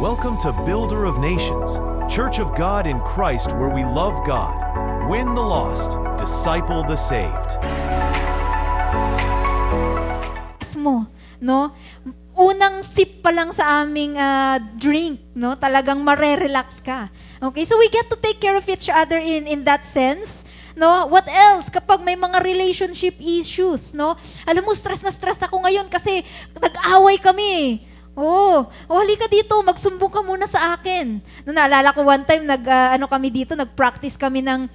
Welcome to Builder of Nations, Church of God in Christ where we love God, win the lost, disciple the saved. Mo, no? Unang sip pa lang sa aming drink, no? Talagang marerelax ka. Okay, so we get to take care of each other in that sense. No, what else? Kapag may mga relationship issues, no? Alam mo, stress na stress ako ngayon kasi nag-away kami. Halika dito, magsumbong ka muna sa akin. No, naalala ko one time, kami dito, nag-practice kami ng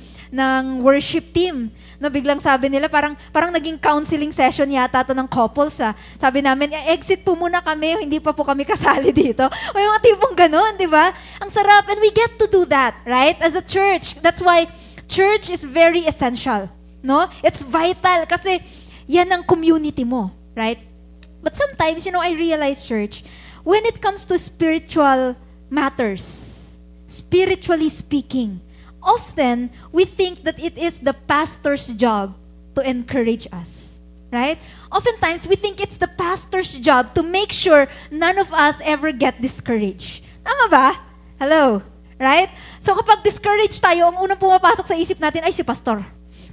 worship team. No, biglang sabi nila, parang naging counseling session yata to ng couples. Sabi namin, exit po muna kami, hindi pa po kami kasali dito. O yung mga tipong ganun, di ba? Ang sarap. And we get to do that, right? As a church. That's why church is very essential. No? It's vital kasi yan ang community mo, right? But sometimes, I realize, church, when it comes to spiritual matters, spiritually speaking, often we think that it is the pastor's job to encourage us, right? Oftentimes, we think it's the pastor's job to make sure none of us ever get discouraged. Tama ba? Hello? Right? So kapag discouraged tayo, ang unang pumapasok sa isip natin ay si pastor.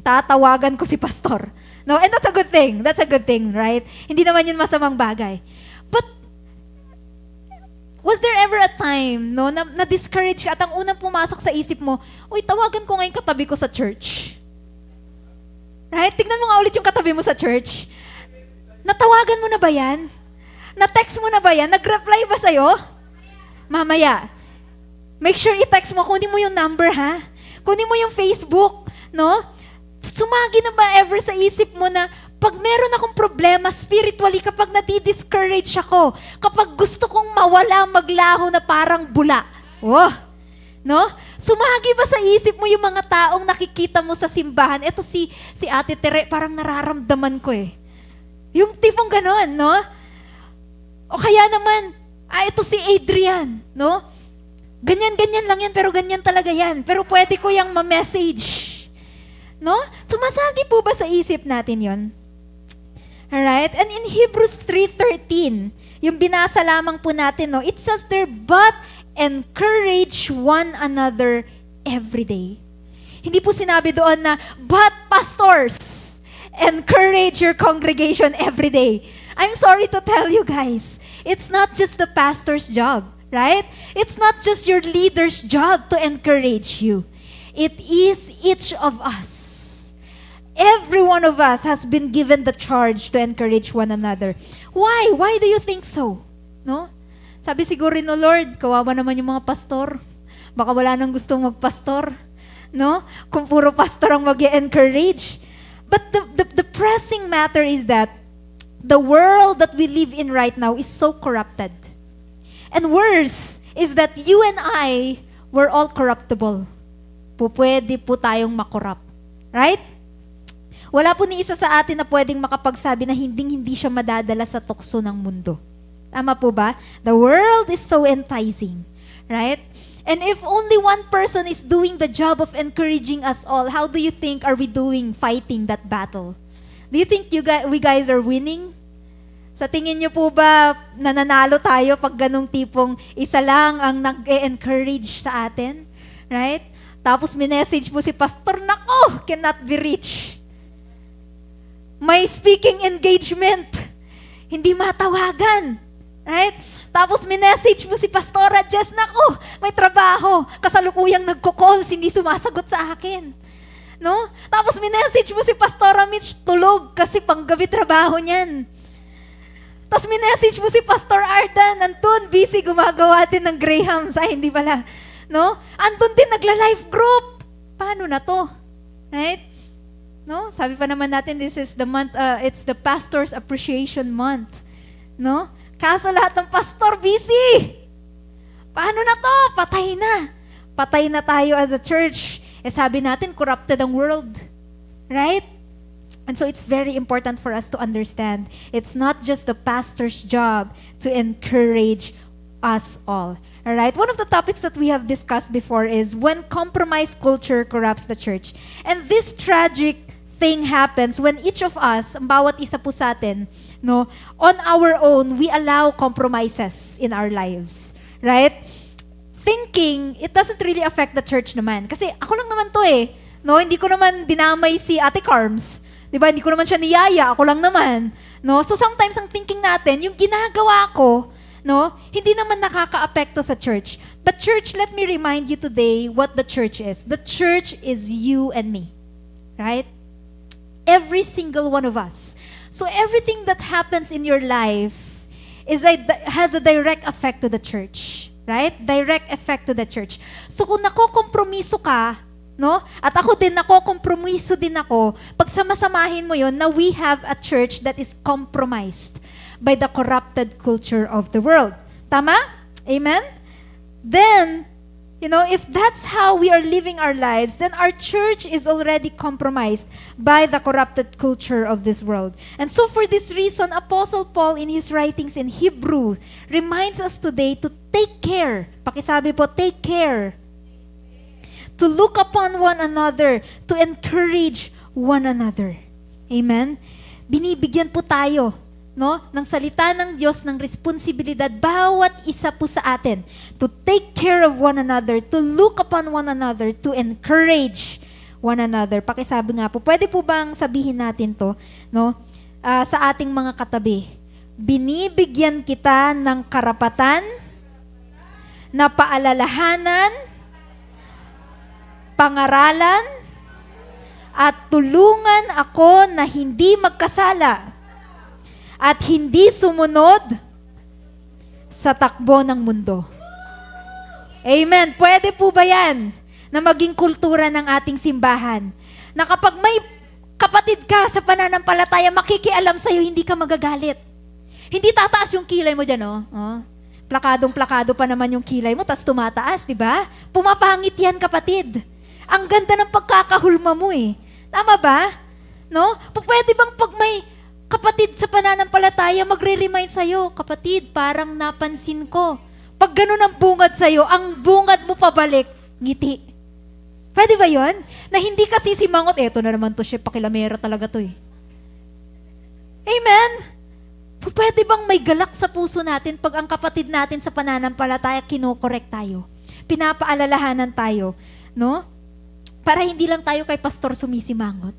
Tatawagan ko si pastor. No? And that's a good thing. That's a good thing, right? Hindi naman yun masamang bagay. But, was there ever a time, no, na-discourage ka at ang unang pumasok sa isip mo, uy, tawagan ko ngayon katabi ko sa church. Right? Tignan mo nga ulit yung katabi mo sa church. Natawagan mo na ba yan? Na-text mo na ba yan? Nag-reply ba sa'yo? Mamaya. Make sure i-text mo. Kunin mo yung number, ha? Kunin mo yung Facebook, no? Sumagi na ba ever sa isip mo na pag meron akong problema spiritually, kapag nadi-discourage ako, kapag gusto kong mawala, maglaho na parang bula, no? Sumagi ba sa isip mo yung mga taong nakikita mo sa simbahan? Ito si Ate Tere, parang nararamdaman ko eh. Yung tipong ganon, no? O kaya naman, ito si Adrian, no? Ganyan-ganyan lang yan, pero ganyan talaga yan. Pero pwede ko yung ma-message. No? Sumasagi po ba sa isip natin yon? Alright? And in Hebrews 3:13, yung binasa lamang po natin, no, it says there, but encourage one another every day. Hindi po sinabi doon na, but pastors, encourage your congregation every day. I'm sorry to tell you guys, it's not just the pastor's job, right? It's not just your leader's job to encourage you. It is each of us. Every one of us has been given the charge to encourage one another. Why? Why do you think so? No? Sabi siguro rin, Lord, kawawa naman yung mga pastor. Baka wala nang gustong magpastor. No? Kung puro pastor ang mag-encourage. But the pressing matter is that the world that we live in right now is so corrupted. And worse is that you and I were all corruptible. Pwede po tayong makorrupt. Right? Wala po ni isa sa atin na pwedeng makapagsabi na hindi siya madadala sa tukso ng mundo. Tama po ba? The world is so enticing. Right? And if only one person is doing the job of encouraging us all, how do you think are we doing fighting that battle? Do you think we guys are winning? Sa tingin niyo po ba nananalo tayo pag ganung tipong isa lang ang nag-encourage sa atin? Right? Tapos minessage mo si pastor, nako, cannot be reached. May speaking engagement, hindi matawagan. Right? Tapos minessage mo si Pastora Jess, nako, may trabaho, kasalukuyang nagko-calls, hindi sumasagot sa akin. No? Tapos minessage mo si Pastora Mitch, tulog kasi panggabi trabaho niyan. Tapos minessage mo si Pastor Ardan, nandun, busy gumagawa din ng Grahams. Hindi pala. No? Andun din, nagla-life group. Paano na to? Right? No? Sabi pa naman natin, this is the month, it's the Pastor's Appreciation Month. No? Kaso lahat ng pastor busy. Paano na to? Patay na. Patay na tayo as a church. Sabi natin, corrupted ang world. Right? And so it's very important for us to understand, it's not just the pastor's job to encourage us all. Alright? One of the topics that we have discussed before is when compromise culture corrupts the church. And this tragic thing happens when each of us, ang bawat isa po sa atin, no, on our own, we allow compromises in our lives. right? Thinking, it doesn't really affect the church naman. Kasi ako lang naman to eh. No, hindi ko naman dinamay si Ate Carms. 'Di ba? Hindi ko naman siya niyaya, ako lang naman. No? So sometimes ang thinking natin, yung ginagawa ko, no, hindi naman nakaka-apekto sa church. But church, let me remind you today what the church is. The church is you and me. Right? Every single one of us. So everything that happens in your life has a direct effect to the church. Right? Direct effect to the church. So kung nakokompromiso ka, no? At ako din, nakokompromiso din ako, pag samasamahin mo yon na we have a church that is compromised by the corrupted culture of the world. Tama? Amen? Then, if that's how we are living our lives, then our church is already compromised by the corrupted culture of this world. And so for this reason, Apostle Paul in his writings in Hebrew reminds us today to take care. Pakisabi po, take care. To look upon one another, to encourage one another. Amen? Binibigyan po tayo, no, ng salita ng Diyos ng responsibilidad bawat isa po sa atin to take care of one another, to look upon one another, to encourage one another. Pakisabi nga po, pwede po bang sabihin natin to, no, sa ating mga katabi? Binibigyan kita ng karapatan na paalalahanan, pangaralan, at tulungan ako na hindi magkasala at hindi sumunod sa takbo ng mundo. Amen. Pwede po ba yan na maging kultura ng ating simbahan? Na kapag may kapatid ka sa pananampalataya, makikialam sa'yo, hindi ka magagalit. Hindi tataas yung kilay mo dyan, oh. Plakadong-plakado pa naman yung kilay mo, tas tumataas, di ba? Pumapangit yan, kapatid. Ang ganda ng pagkakahulma mo eh. Tama ba? No? Pwede bang pag may kapatid sa pananampalataya, magre-remind sa'yo, kapatid, parang napansin ko. Pag ganun ang bungad sa'yo, ang bungad mo pabalik, ngiti. Pwede ba yon? Na hindi kasi simangot, eto na naman to siya, pakilamera talaga to eh. Amen? Pwede bang may galak sa puso natin pag ang kapatid natin sa pananampalataya, kinokorek tayo, pinapaalalahanan tayo, no? Para hindi lang tayo kay pastor sumisimangot.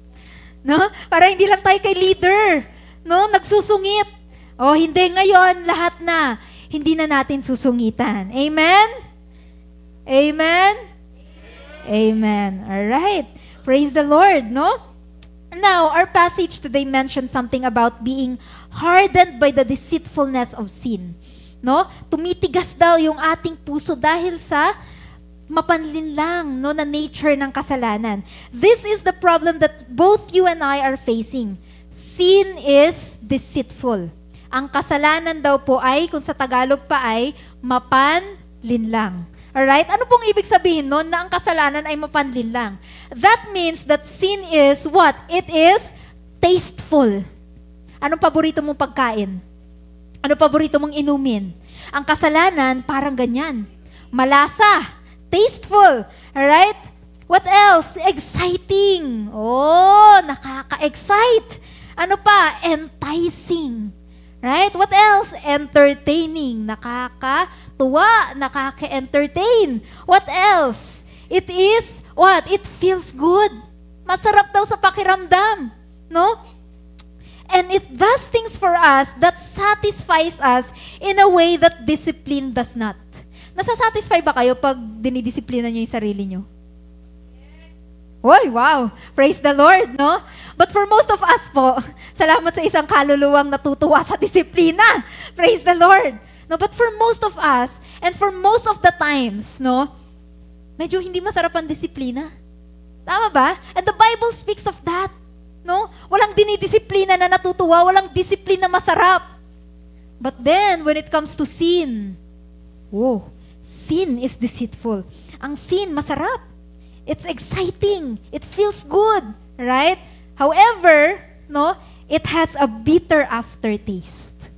No? Para hindi lang tayo kay leader, no? Nagsusungit. O hindi ngayon, lahat na. Hindi na natin susungitan. Amen? Amen? Amen. All right. Praise the Lord, no? Now, our passage today mentions something about being hardened by the deceitfulness of sin. No? Tumitigas daw yung ating puso dahil sa mapanlinlang, no, na nature ng kasalanan. This is the problem that both you and I are facing. Sin is deceitful. Ang kasalanan daw po ay, kung sa Tagalog pa ay, mapanlinlang. Alright? Ano pong ibig sabihin nun na ang kasalanan ay mapanlinlang? That means that sin is what? It is tasteful. Anong paborito mong pagkain? Ano paborito mong inumin? Ang kasalanan, parang ganyan. Malasa. Tasteful. Alright? What else? Exciting. Oh, nakaka-excite. Ano pa? Enticing. Right? What else? Entertaining. Nakakatuwa. Nakaka-entertain. What else? It is, what? It feels good. Masarap daw sa pakiramdam. No? And it does things for us that satisfies us in a way that discipline does not. Nasasatisfy ba kayo pag dinidisiplina nyo yung sarili nyo? Oy, wow! Praise the Lord, no? But for most of us po, salamat sa isang kaluluwang natutuwa sa disiplina. Praise the Lord. No, but for most of us, and for most of the times, no, medyo hindi masarap ang disiplina. Tama ba? And the Bible speaks of that. No? Walang dinidisiplina na natutuwa, walang disiplina masarap. But then, when it comes to sin, sin is deceitful. Ang sin, masarap. It's exciting. It feels good. Right? However, no, it has a bitter aftertaste.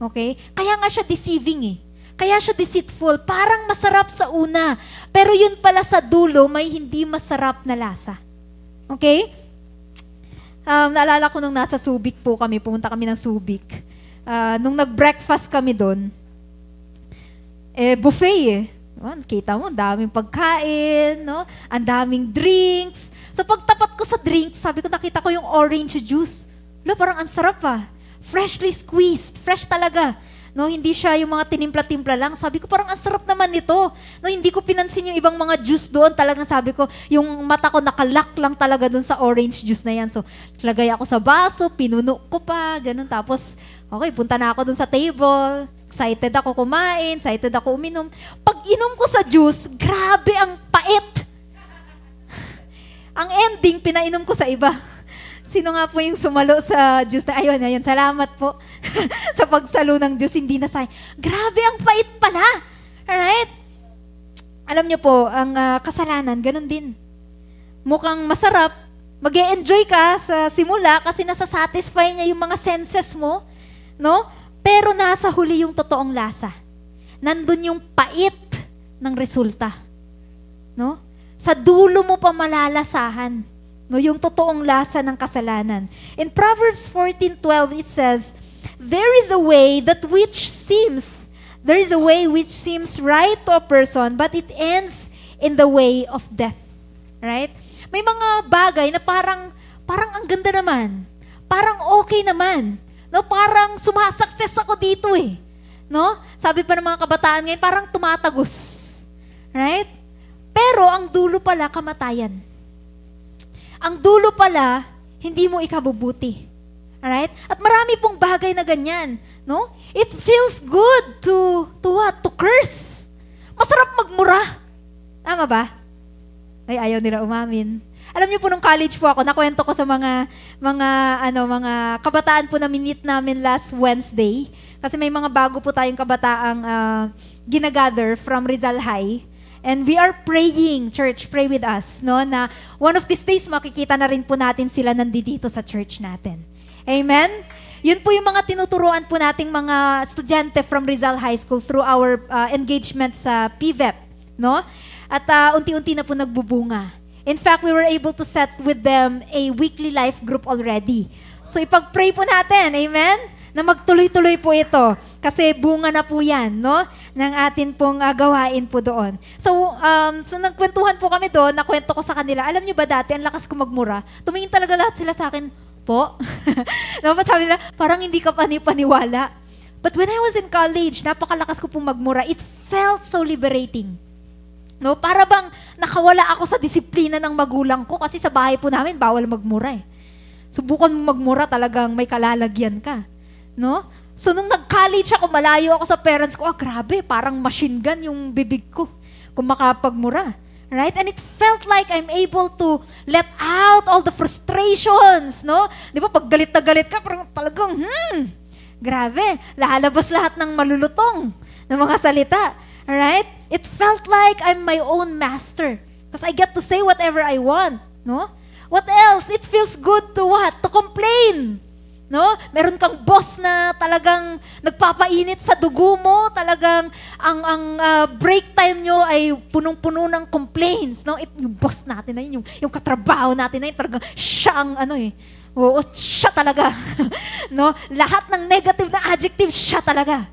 Okay? Kaya nga siya deceiving eh. Kaya siya deceitful. Parang masarap sa una. Pero yun pala sa dulo, may hindi masarap na lasa. Okay? Naalala ko nung nasa Subic po kami, pumunta kami ng Subic. Nung nag-breakfast kami doon, buffet eh. Kita mo, ang daming pagkain, no? Ang daming drinks. So pagtapat ko sa drinks, sabi ko, nakita ko yung orange juice. Parang ang sarap ah. Freshly squeezed, fresh talaga. No, hindi siya yung mga tinimpla-timpla lang. Sabi ko, parang ang sarap naman nito. No, hindi ko pinansin yung ibang mga juice doon. Talagang sabi ko, yung mata ko nakalak lang talaga doon sa orange juice na yan. So, lagay ako sa baso, pinuno ko pa, ganun. Tapos, okay, punta na ako doon sa table. Excited ako kumain, excited ako uminom. Pag inom ko sa juice, grabe ang pait. Ang ending, pinainom ko sa iba. Sino nga po yung sumalo sa juice na, ayun, salamat po sa pagsalo ng juice, hindi na sayang. Grabe, ang pait pala. Alright? Alam niyo po, ang kasalanan, ganun din. Mukhang masarap, mag-e-enjoy ka sa simula kasi nasa-satisfy niya yung mga senses mo, no? Pero nasa huli yung totoong lasa. Nandun yung pait ng resulta. No? Sa dulo mo pa malalasahan, no, yung totoong lasa ng kasalanan. In Proverbs 14:12 it says, there is a way which seems right to a person, but it ends in the way of death. Right? May mga bagay na parang ang ganda naman. Parang okay naman. No, parang sumasakses ako dito eh. No? Sabi pa ng mga kabataan ngayon, parang tumatagos. Right? Pero ang dulo pala, kamatayan. Ang dulo pala, hindi mo ikabubuti. Alright? At marami pong bagay na ganyan. No? It feels good to what? To curse. Masarap magmura. Tama ba? Ay, ayaw nila umamin. Alam niyo po, nung college po ako, nakwento ko sa mga kabataan po na minute namin last Wednesday. Kasi may mga bago po tayong kabataang ginagather from Rizal High. And we are praying, church, pray with us, no? Na one of these days, makikita na rin po natin sila nandito sa church natin. Amen? Yun po yung mga tinuturuan po nating mga estudyante from Rizal High School through our engagement sa PVEP, no? At unti-unti na po nagbubunga. In fact, we were able to set with them a weekly life group already. So ipag-pray po natin, amen? Na magtuloy-tuloy po ito. Kasi bunga na po yan, no? Ng atin pong gawain po doon. So nagkwentuhan po kami doon, nakwento ko sa kanila, alam niyo ba dati, ang lakas ko magmura. Tumingin talaga lahat sila sa akin, po? No, sabi nila, parang hindi ka paniwala. But when I was in college, napakalakas ko pong magmura. It felt so liberating. No, para bang nakawala ako sa disiplina ng magulang ko kasi sa bahay po namin bawal magmura eh. Subukan mo magmura, talagang may kalalagyan ka, no? So nung nag-college ako, malayo ako sa parents ko, grabe, parang machine gun yung bibig ko kung makapagmura. Right? And it felt like I'm able to let out all the frustrations, no? Di ba, pag galit na galit ka, parang talagang, grabe, lalabas lahat ng malulutong na mga salita. Alright? It felt like I'm my own master because I get to say whatever I want, no? What else? It feels good to what? To complain. No? Meron kang boss na talagang nagpapainit sa dugo mo, talagang ang break time nyo ay punong-puno ng complaints, no? Yung boss natin na yun, yung katrabaho natin na yun, talagang siya ang oo, siya talaga. No? Lahat ng negative na adjective, siya talaga.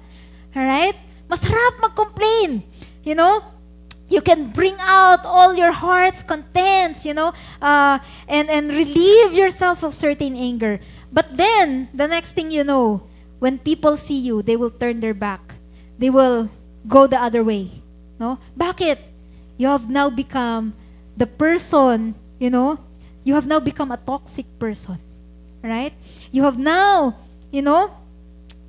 Alright? Masarap mag-complain. You know? You can bring out all your heart's contents, you know, and relieve yourself of certain anger. But then, the next thing you know, when people see you, they will turn their back. They will go the other way. No? Bakit? You have now become the person, you know, you have now become a toxic person. Right? You have now, you know,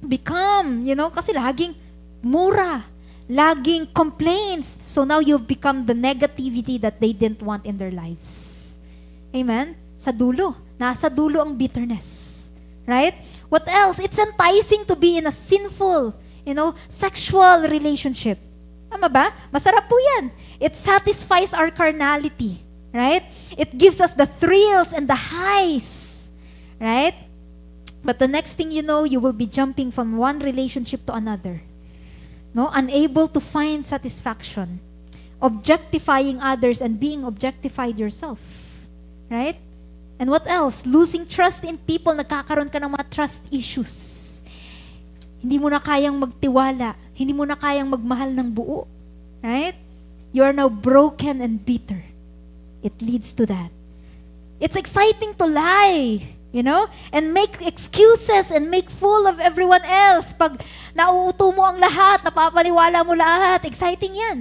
become, you know, kasi laging mura, laging complaints. So now you've become the negativity that they didn't want in their lives. Amen? Sa dulo. Nasa dulo ang bitterness. Right? What else? It's enticing to be in a sinful, you know, sexual relationship. Tama ba? Masarap po yan. It satisfies our carnality. Right? It gives us the thrills and the highs. Right? But the next thing you know, you will be jumping from one relationship to another. No, unable to find satisfaction, objectifying others and being objectified yourself. Right? And what else? Losing trust in people, nagkakaroon ka ng mga trust issues. Hindi mo na kayang magtiwala. Hindi mo na kayang magmahal ng buo. Right? You are now broken and bitter. It leads to that. It's exciting to lie, and make excuses and make fool of everyone else. Pag nauuto mo ang lahat, napapaniwala mo lahat, exciting yan.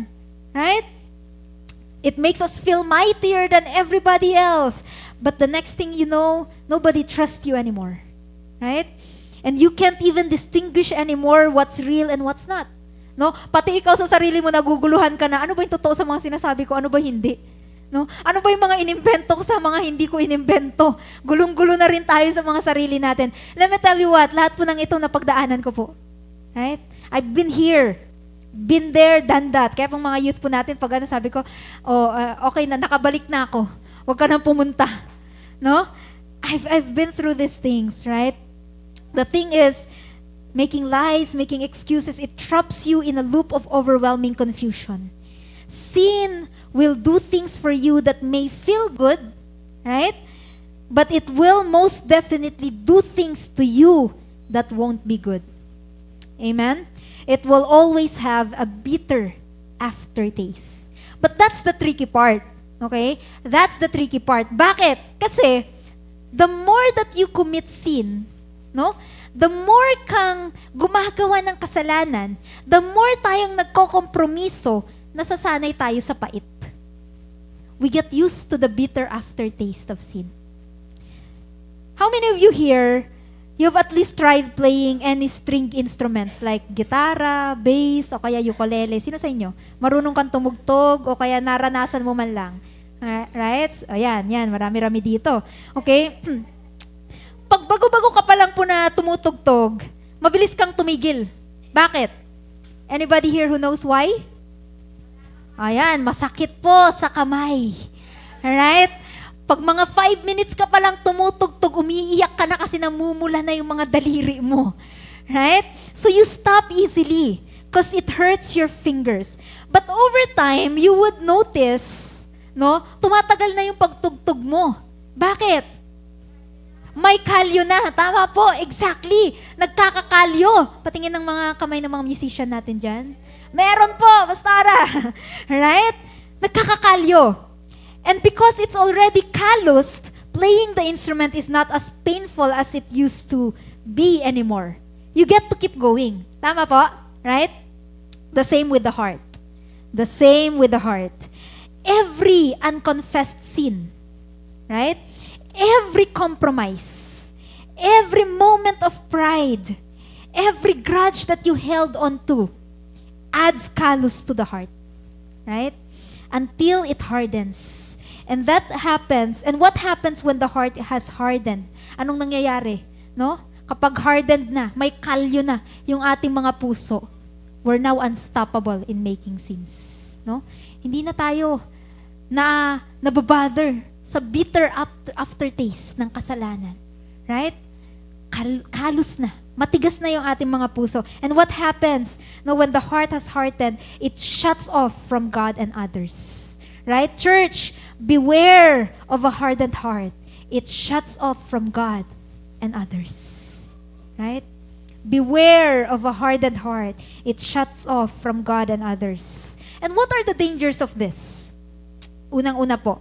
Right? It makes us feel mightier than everybody else. But the next thing you know, nobody trusts you anymore. Right? And you can't even distinguish anymore what's real and what's not. No? Pati ikaw sa sarili mo naguguluhan ka na, ano ba yung totoo sa mga sinasabi ko, ano ba hindi? No? Ano ba yung mga inimbento ko sa mga hindi ko inimbento? Gulong-gulo na rin tayo sa mga sarili natin. Let me tell you what, lahat po ng itong napagdaanan ko po. Right? I've been here, been there, done that. Kaya pong mga youth po natin, pag sabi ko, okay na, nakabalik na ako. Huwag ka nang pumunta. No? I've been through these things, right? The thing is, making lies, making excuses, it traps you in a loop of overwhelming confusion. Sin will do things for you that may feel good, right? But it will most definitely do things to you that won't be good. Amen? It will always have a bitter aftertaste. But that's the tricky part, okay? That's the tricky part. Bakit? Kasi, the more that you commit sin, no? The more kang gumagawa ng kasalanan, the more tayong nagkokompromiso, nasasanay tayo sa pait. We get used to the bitter aftertaste of sin. How many of you here, you've at least tried playing any string instruments like gitara, bass, o kaya ukulele? Sino sa inyo? Marunong kang tumugtog o kaya naranasan mo man lang? Right? Ayan, marami-rami dito. Okay? Pag bago-bago ka pa lang po na tumutugtog, mabilis kang tumigil. Bakit? Anybody here who knows why? Ayan, masakit po sa kamay. Alright? Pag mga 5 minutes ka pa lang tumutugtog, umiiyak ka na kasi namumula na yung mga daliri mo. Right? So you stop easily because it hurts your fingers. But over time, you would notice, no, tumatagal na yung pagtugtog mo. Bakit? May kalyo na. Tama po, exactly. Nagkakakalyo. Patingin ng mga kamay ng mga musician natin dyan. Meron po, bastara. Right? Nagkakakalyo. And because it's already calloused, playing the instrument is not as painful as it used to be anymore. You get to keep going. Tama po? Right? The same with the heart. The same with the heart. Every unconfessed sin, right? Every compromise, every moment of pride, every grudge that you held on to adds callous to the heart, right? Until it hardens. And that happens, and what happens when the heart has hardened? Anong nangyayari? No? Kapag hardened na, may kalyo na yung ating mga puso, we're now unstoppable in making sins. No? Hindi na tayo nababother sa bitter aftertaste ng kasalanan. Right? Kalus na. Matigas na yung ating mga puso. And what happens? No, when the heart has hardened, it shuts off from God and others. Right? Church, beware of a hardened heart. It shuts off from God and others. Right? Beware of a hardened heart. It shuts off from God and others. And what are the dangers of this? Unang-una po,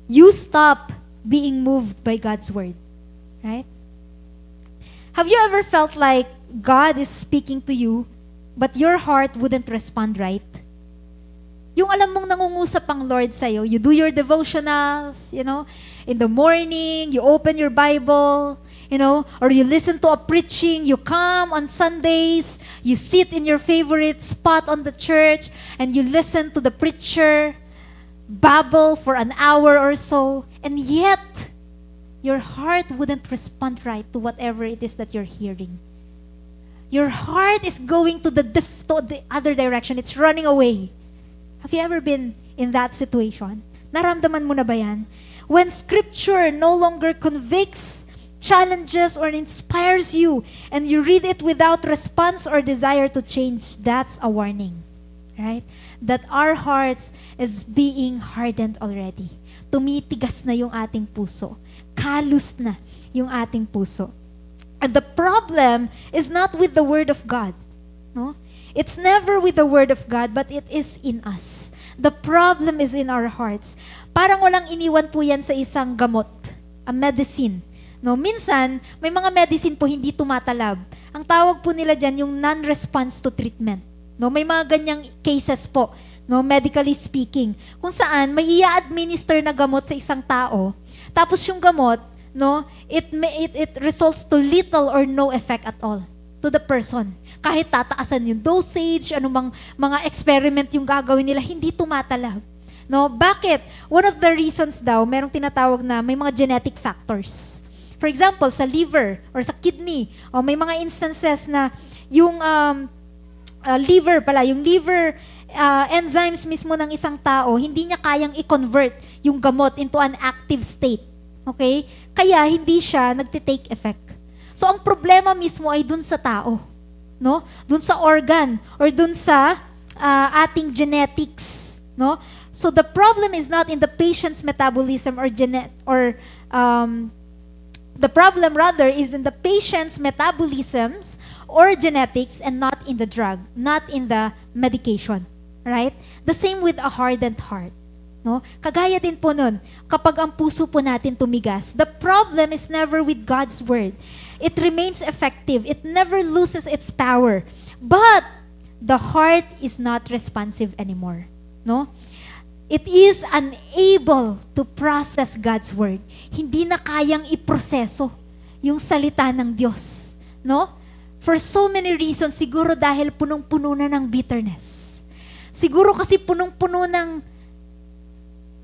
you stop being moved by God's word. Right? Have you ever felt like God is speaking to you, but your heart wouldn't respond right? Yung alam mong nangungusap ang Lord sa'yo, you do your devotionals, in the morning, you open your Bible, or you listen to a preaching, you come on Sundays, you sit in your favorite spot on the church, and you listen to the preacher, babble for an hour or so, and yet, your heart wouldn't respond right to whatever it is that you're hearing. Your heart is going to the other direction. It's running away. Have you ever been in that situation? Naramdaman mo na ba yan? When scripture no longer convicts, challenges, or inspires you, and you read it without response or desire to change, that's a warning. Right? That our hearts is being hardened already. Tumitigas na yung ating puso. Kalus na yung ating puso. And the problem is not with the Word of God. No? It's never with the Word of God, but it is in us. The problem is in our hearts. Parang walang iniwan po yan sa isang gamot, a medicine. No? Minsan, may mga medicine po hindi tumatalab. Ang tawag po nila dyan yung non-response to treatment. No? May mga ganyang cases po, no? Medically speaking, kung saan may i-administer na gamot sa isang tao, tapos yung gamot, no, it results to little or no effect at all to the person. Kahit tataasan yung dosage, anumang mga experiment yung gagawin nila, hindi tumatalab. No? Bakit? One of the reasons daw, merong tinatawag na may mga genetic factors. For example, sa liver or sa kidney, o may mga instances na yung yung liver enzymes mismo ng isang tao, hindi niya kayang i-convert yung gamot into an active state. Okay? Kaya hindi siya nagtitake effect. So ang problema mismo ay dun sa tao, no? Dun sa organ or dun sa ating genetics, no? So the problem is not in the patient's metabolism or the problem rather is in the patient's metabolisms or genetics and not in the drug, not in the medication, right? The same with a hardened heart. No? Kagaya din po nun, kapag ang puso po natin tumigas, the problem is never with God's word. It remains effective. It never loses its power. But the heart is not responsive anymore. No? It is unable to process God's word. Hindi na kayang iproseso yung salita ng Diyos. No? For so many reasons, siguro dahil punong-puno na ng bitterness. Siguro kasi punong-puno ng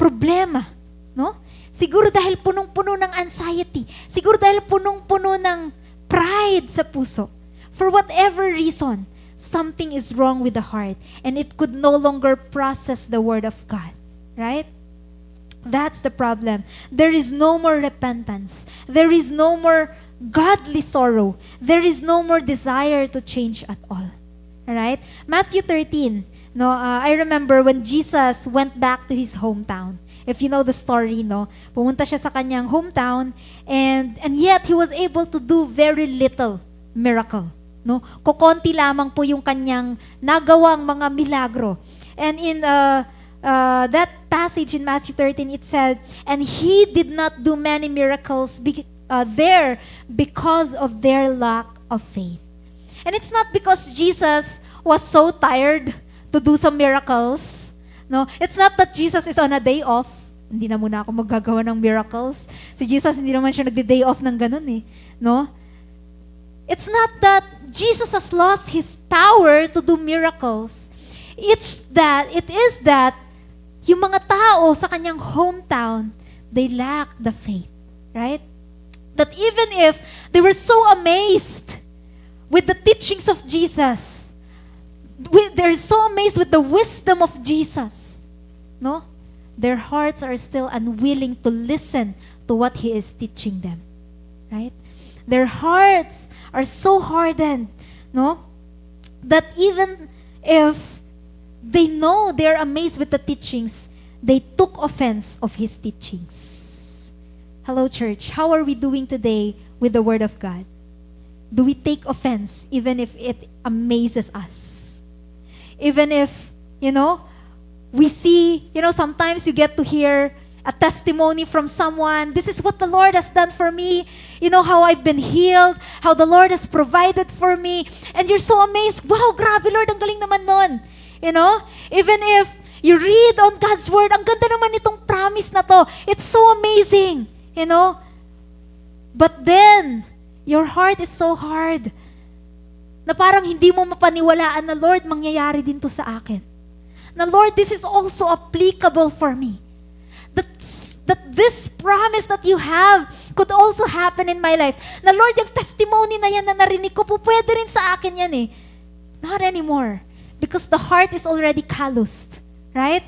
problema, no? Siguro dahil punong-puno ng anxiety. Siguro dahil punong-puno ng pride sa puso. For whatever reason, something is wrong with the heart and it could no longer process the word of God, right? That's the problem. There is no more repentance. There is no more godly sorrow. There is no more desire to change at all. All right? Matthew 13. No, I remember when Jesus went back to his hometown. If you know the story, no, pumunta siya sa kanyang hometown and yet he was able to do very little miracle. No, kokonti lamang po yung kanyang nagawang mga milagro. And in that passage in Matthew 13, it said, and he did not do many miracles there because of their lack of faith. And it's not because Jesus was so tired to do some miracles. No, it's not that Jesus is on a day off. Hindi na muna ako maggagawa ng miracles. Si Jesus hindi naman siya nagde-day off ng ganun eh. No? It's not that Jesus has lost his power to do miracles. It is that yung mga tao sa kanyang hometown, they lack the faith, right? That even if they were so amazed with the teachings of Jesus, they're so amazed with the wisdom of Jesus, no? Their hearts are still unwilling to listen to what He is teaching them, right? Their hearts are so hardened, no? That even if they know they're amazed with the teachings, they took offense of His teachings. Hello, church. How are we doing today with the Word of God? Do we take offense even if it amazes us? Even if, we see, sometimes you get to hear a testimony from someone. This is what the Lord has done for me. How I've been healed, how the Lord has provided for me. And you're so amazed. Wow, grabe Lord, ang galing naman nun. Even if you read on God's Word, ang ganda naman itong promise na to. It's so amazing. But then, your heart is so hard na parang hindi mo mapaniwalaan na, Lord, mangyayari din to sa akin. Na, Lord, this is also applicable for me. That this promise that you have could also happen in my life. Na, Lord, yung testimony na yan na narinig ko, pwede rin sa akin yan eh. Not anymore. Because the heart is already calloused. Right?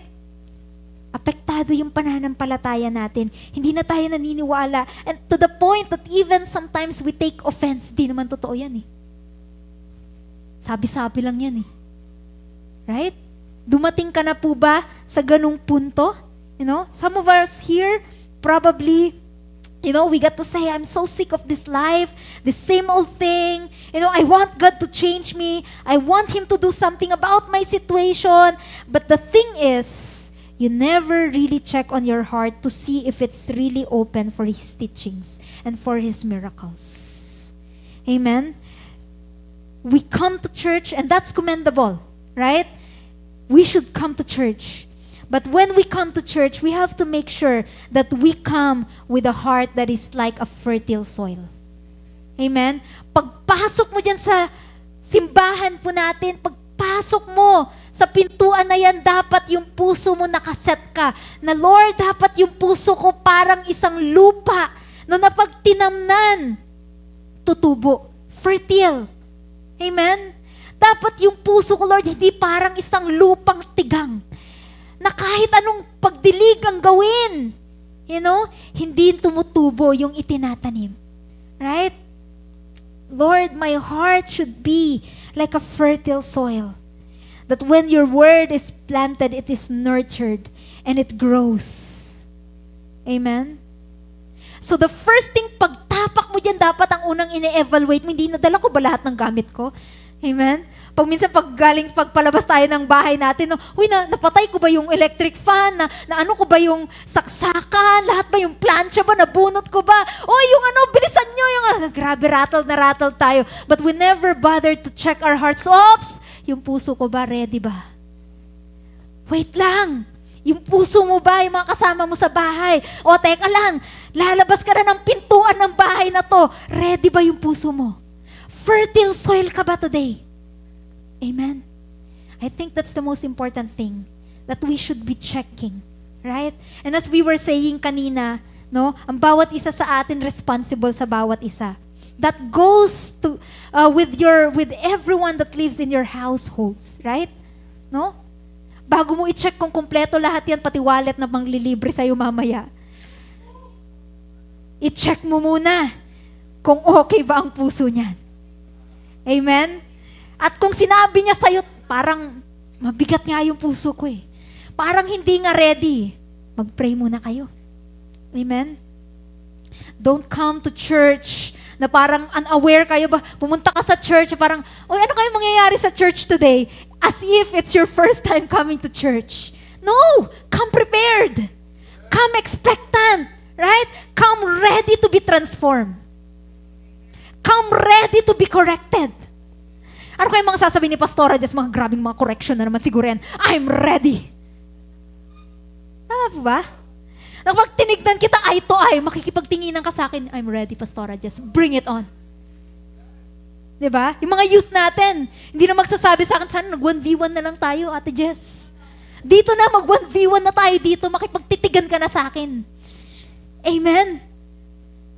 Apektado yung pananampalataya natin. Hindi na tayo naniniwala. And to the point that even sometimes we take offense. Di naman totoo yan eh. Sabi-sabi lang yan eh. Right? Dumating ka na po ba sa ganung punto? Some of us here, probably, We got to say, I'm so sick of this life, this same old thing. I want God to change me. I want Him to do something about my situation. But the thing is, you never really check on your heart to see if it's really open for His teachings and for His miracles. Amen? We come to church, and that's commendable, right? We should come to church. But when we come to church, we have to make sure that we come with a heart that is like a fertile soil. Amen? Pagpasok mo dyan sa simbahan po natin, pagpasok mo sa pintuan na yan, dapat yung puso mo nakaset ka. Na Lord, dapat yung puso ko parang isang lupa na napagtinamnan, tutubo, fertile. Amen? Dapat yung puso ko, Lord, hindi parang isang lupang tigang na kahit anong pagdilig ang gawin, hindi tumutubo yung itinatanim. Right? Lord, my heart should be like a fertile soil. That when your word is planted, it is nurtured and it grows. Amen? So the first thing, pagtapak mo dyan, dapat ang unang ine-evaluate mo, hindi nadala ko ba lahat ng gamit ko? Amen? Pag minsan pagpalabas tayo ng bahay natin, napatay ko ba yung electric fan? Na ano ko ba yung saksakan? Lahat ba yung plancha ba? Nabunot ko ba? Bilisan nyo grabe, rattle tayo. But we never bother to check our hearts. Oops! Yung puso ko ba? Ready ba? Wait lang! Yung puso mo ba? Yung mga kasama mo sa bahay? Teka lang! Lalabas ka na ng pintuan ng bahay na to. Ready ba yung puso mo? Fertile soil ka ba today? Amen? I think that's the most important thing that we should be checking. Right? And as we were saying kanina, ang bawat isa sa atin responsible sa bawat isa. That goes to with everyone that lives in your households. Right? Bago mo i-check kung kumpleto lahat yan, pati wallet na manglilibre sa'yo mamaya. I-check mo muna kung okay ba ang puso niyan. Amen? At kung sinabi niya sa'yo, parang mabigat nga yung puso ko eh. Parang hindi nga ready. Mag-pray muna kayo. Amen? Don't come to church na parang unaware kayo ba. Pumunta ka sa church, parang, ano kayo mangyayari sa church today? As if it's your first time coming to church. No! Come prepared. Come expectant. Right? Come ready to be transformed. Come ready to be corrected. Ano kayo mga sasabihin ni Pastora Jess, mga grabing mga correction na naman siguro yan? I'm ready. Tama po ba? Kapag tinignan kita eye to eye, makikipagtinginan ka sa akin, I'm ready, Pastora Jess. Bring it on. Diba? Yung mga youth natin, hindi na magsasabi sa akin, sana nag-1v1 na lang tayo, Ate Jess. Dito na, mag-1v1 na tayo dito, makipagtitigan ka na sa akin. Amen?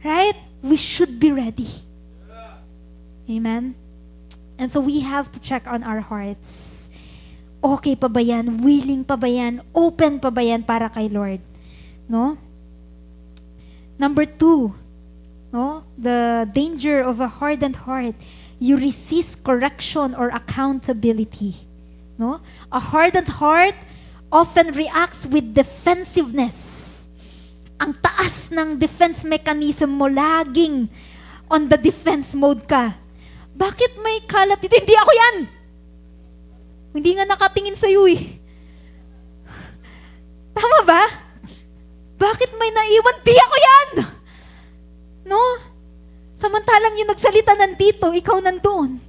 Right? We should be ready. Amen? And so we have to check on our hearts. Okay pa ba yan? Willing pa ba yan? Open pa ba yan para kay Lord? Number 2, the danger of a hardened heart. You resist correction or accountability. A hardened heart often reacts with defensiveness. Ang taas ng defense mechanism mo, laging on the defense mode ka. Bakit may kalat dito? Hindi ako yan! Hindi nga nakatingin sa'yo eh. Tama ba? Bakit may naiwan? Di ako yan! Samantalang yung nagsalita nandito, ikaw nandoon.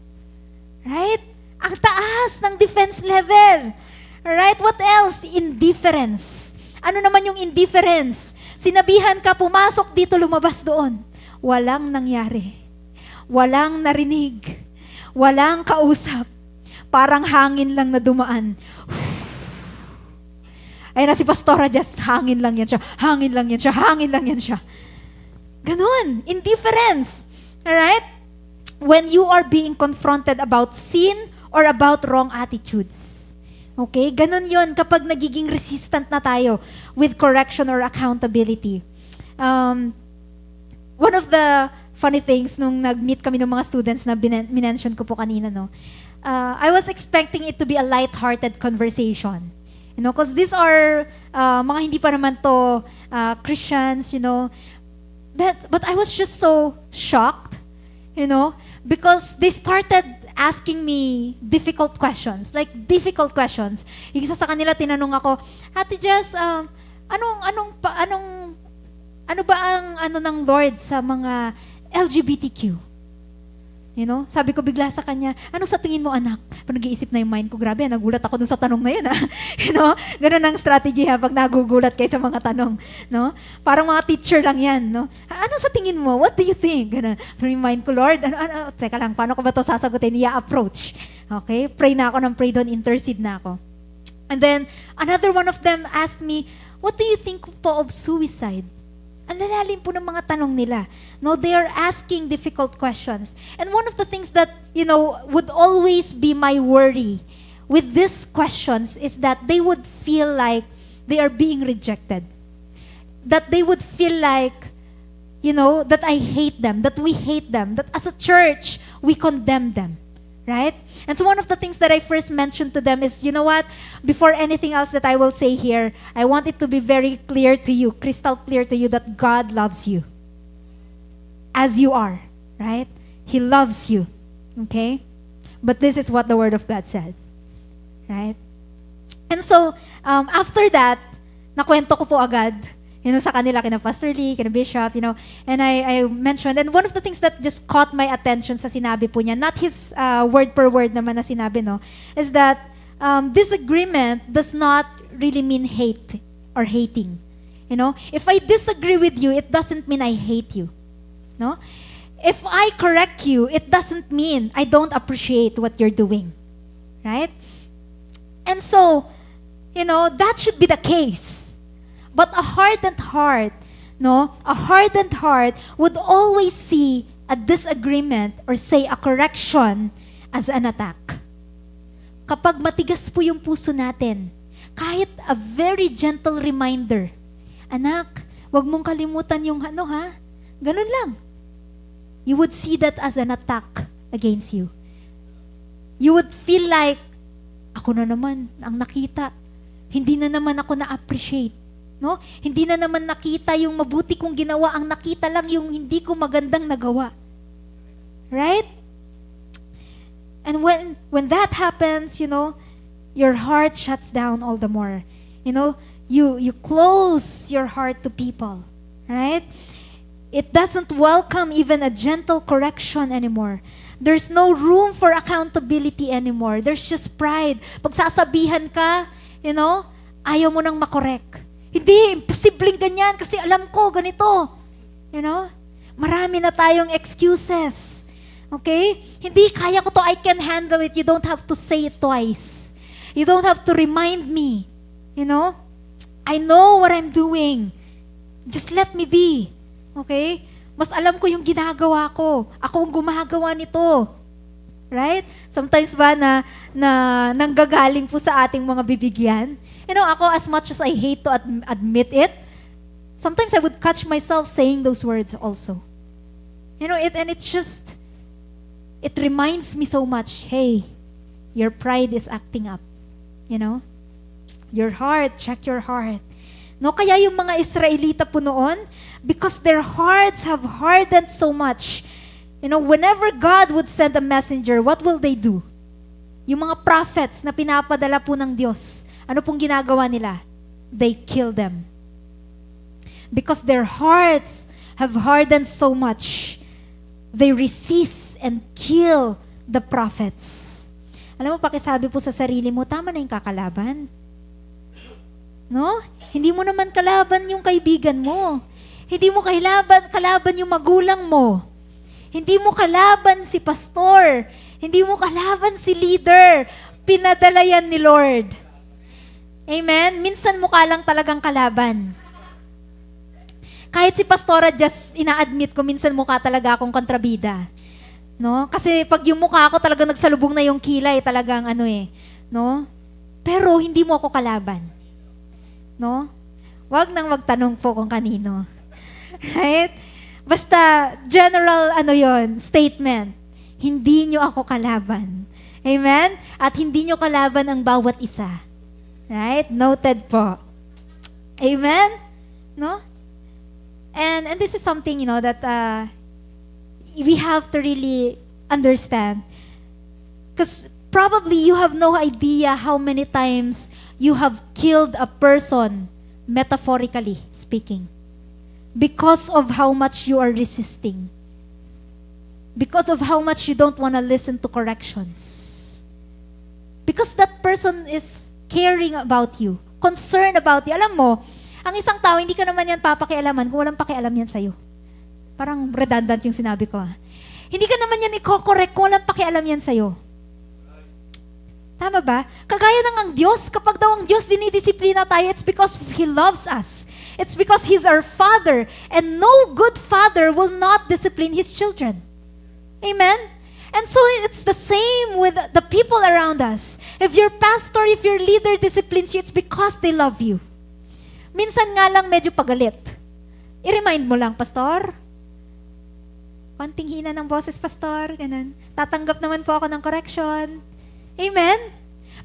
Right? Ang taas ng defense level. Right? What else? Indifference. Ano naman yung indifference? Sinabihan ka, pumasok dito, lumabas doon. Walang nangyari. Walang narinig. Walang kausap. Parang hangin lang na dumaan. Ayun na si Pastora Jess, hangin lang yan siya. Hangin lang yan siya. Hangin lang yan siya. Ganun. Indifference. Alright? When you are being confronted about sin or about wrong attitudes. Okay? Ganun yon kapag nagiging resistant na tayo with correction or accountability. One of the funny things nung nag-meet kami ng mga students na minention ko po kanina, I was expecting it to be a light-hearted conversation. Because these are mga hindi pa naman to Christians, But I was just so shocked, because they started asking me difficult questions. Like, difficult questions. Yung isa sa kanila, tinanong ako, Ate Jess, ano ba ang ng Lord sa mga LGBTQ? Sabi ko bigla sa kanya, ano sa tingin mo, anak? Nag-iisip na yung mind ko, grabe, nagulat ako dun sa tanong na yun, Ganun ang strategy, pag nagugulat kayo sa mga tanong, Parang mga teacher lang yan, Ano sa tingin mo? What do you think? Ganun. Pero yung mind ko, Lord, teka lang, paano ko ba ito sasagutin? approach. Okay? Pray na ako ng pray doon, intercede na ako. And then, another one of them asked me, what do you think po of suicide? Ang lalalim po ng mga tanong nila. No, they are asking difficult questions. And one of the things that, would always be my worry with these questions is that they would feel like they are being rejected. That they would feel like, that I hate them, that we hate them, that as a church, we condemn them. Right? And so one of the things that I first mentioned to them is, before anything else that I will say here, I want it to be very clear to you, crystal clear to you, that God loves you. As you are, right? He loves you. Okay? But this is what the Word of God said. Right? And so, after that, nakwento ko po agad, sa kanila, kina Pastor Lee, kina Bishop, and I mentioned, and one of the things that just caught my attention sa sinabi po niya, not his word per word naman na sinabi, is that disagreement does not really mean hate or hating. If I disagree with you, it doesn't mean I hate you. No? If I correct you, it doesn't mean I don't appreciate what you're doing. Right? And so, that should be the case. But a hardened heart, would always see a disagreement or say a correction as an attack. Kapag matigas po yung puso natin, kahit a very gentle reminder, anak, wag mong kalimutan yung ganun lang. You would see that as an attack against you. You would feel like, ako na naman ang nakita. Hindi na naman ako na-appreciate. No? Hindi na naman nakita yung mabuti kong ginawa, ang nakita lang yung hindi ko magandang nagawa. Right? And when that happens, your heart shuts down all the more. You close your heart to people. Right? It doesn't welcome even a gentle correction anymore. There's no room for accountability anymore. There's just pride. Pag sasabihan ka, ayaw mo nang makorek. Hindi, imposibleng ganyan kasi alam ko, ganito. Marami na tayong excuses. Okay? Hindi, kaya ko to, I can handle it. You don't have to say it twice. You don't have to remind me. I know what I'm doing. Just let me be. Okay? Mas alam ko yung ginagawa ko. Ako ang gumagawa nito. Right? Sometimes ba na nanggagaling po sa ating mga bibigyan? Ako, as much as I hate to admit it, sometimes I would catch myself saying those words also. And it's just, it reminds me so much, hey, your pride is acting up. Your heart, check your heart. Kaya yung mga Israelita po noon, because their hearts have hardened so much, whenever God would send a messenger, what will they do? Yung mga prophets na pinapadala po ng Diyos, ano pong ginagawa nila? They kill them. Because their hearts have hardened so much, they resist and kill the prophets. Alam mo, pakisabi po sa sarili mo, tama na yung kakalaban. No? Hindi mo naman kalaban yung kaibigan mo. Hindi mo kalaban yung magulang mo. Hindi mo kalaban si pastor. Hindi mo kalaban si leader. Pinadala yan ni Lord. Amen? Minsan mukha lang talagang kalaban. Kahit si pastora, just ina-admit ko, minsan mukha talaga akong kontrabida. No? Kasi pag yung mukha ako talagang nagsalubong na yung kilay, talagang no? Pero hindi mo ako kalaban. No? Wag nang magtanong po kung kanino. Right? Basta, general, statement. Hindi nyo ako kalaban. Amen? At hindi nyo kalaban ang bawat isa. Right? Noted po. Amen? No? And this is something, that we have to really understand. Because probably you have no idea how many times you have killed a person, metaphorically speaking, because of how much you are resisting. Because of how much you don't want to listen to corrections. Because that person is caring about you, concerned about you. Alam mo, ang isang tao, hindi ka naman yan papakialaman kung walang pakialam yan sa'yo. Parang redundant yung sinabi ko. Hindi ka naman yan i-correct kung walang pakialam yan sa'yo. Tama ba? Kagaya ng ang Diyos, kapag daw ang Diyos dinidisiplina tayo, it's because He loves us. It's because He's our Father. And no good father will not discipline his children. Amen? And so it's the same with the people around us. If your pastor, if your leader disciplines you, it's because they love you. Minsan nga lang medyo pagalit. I-remind mo lang, Pastor, konting hina ng boses, Pastor, ganun. Tatanggap naman po ako ng correction. Amen?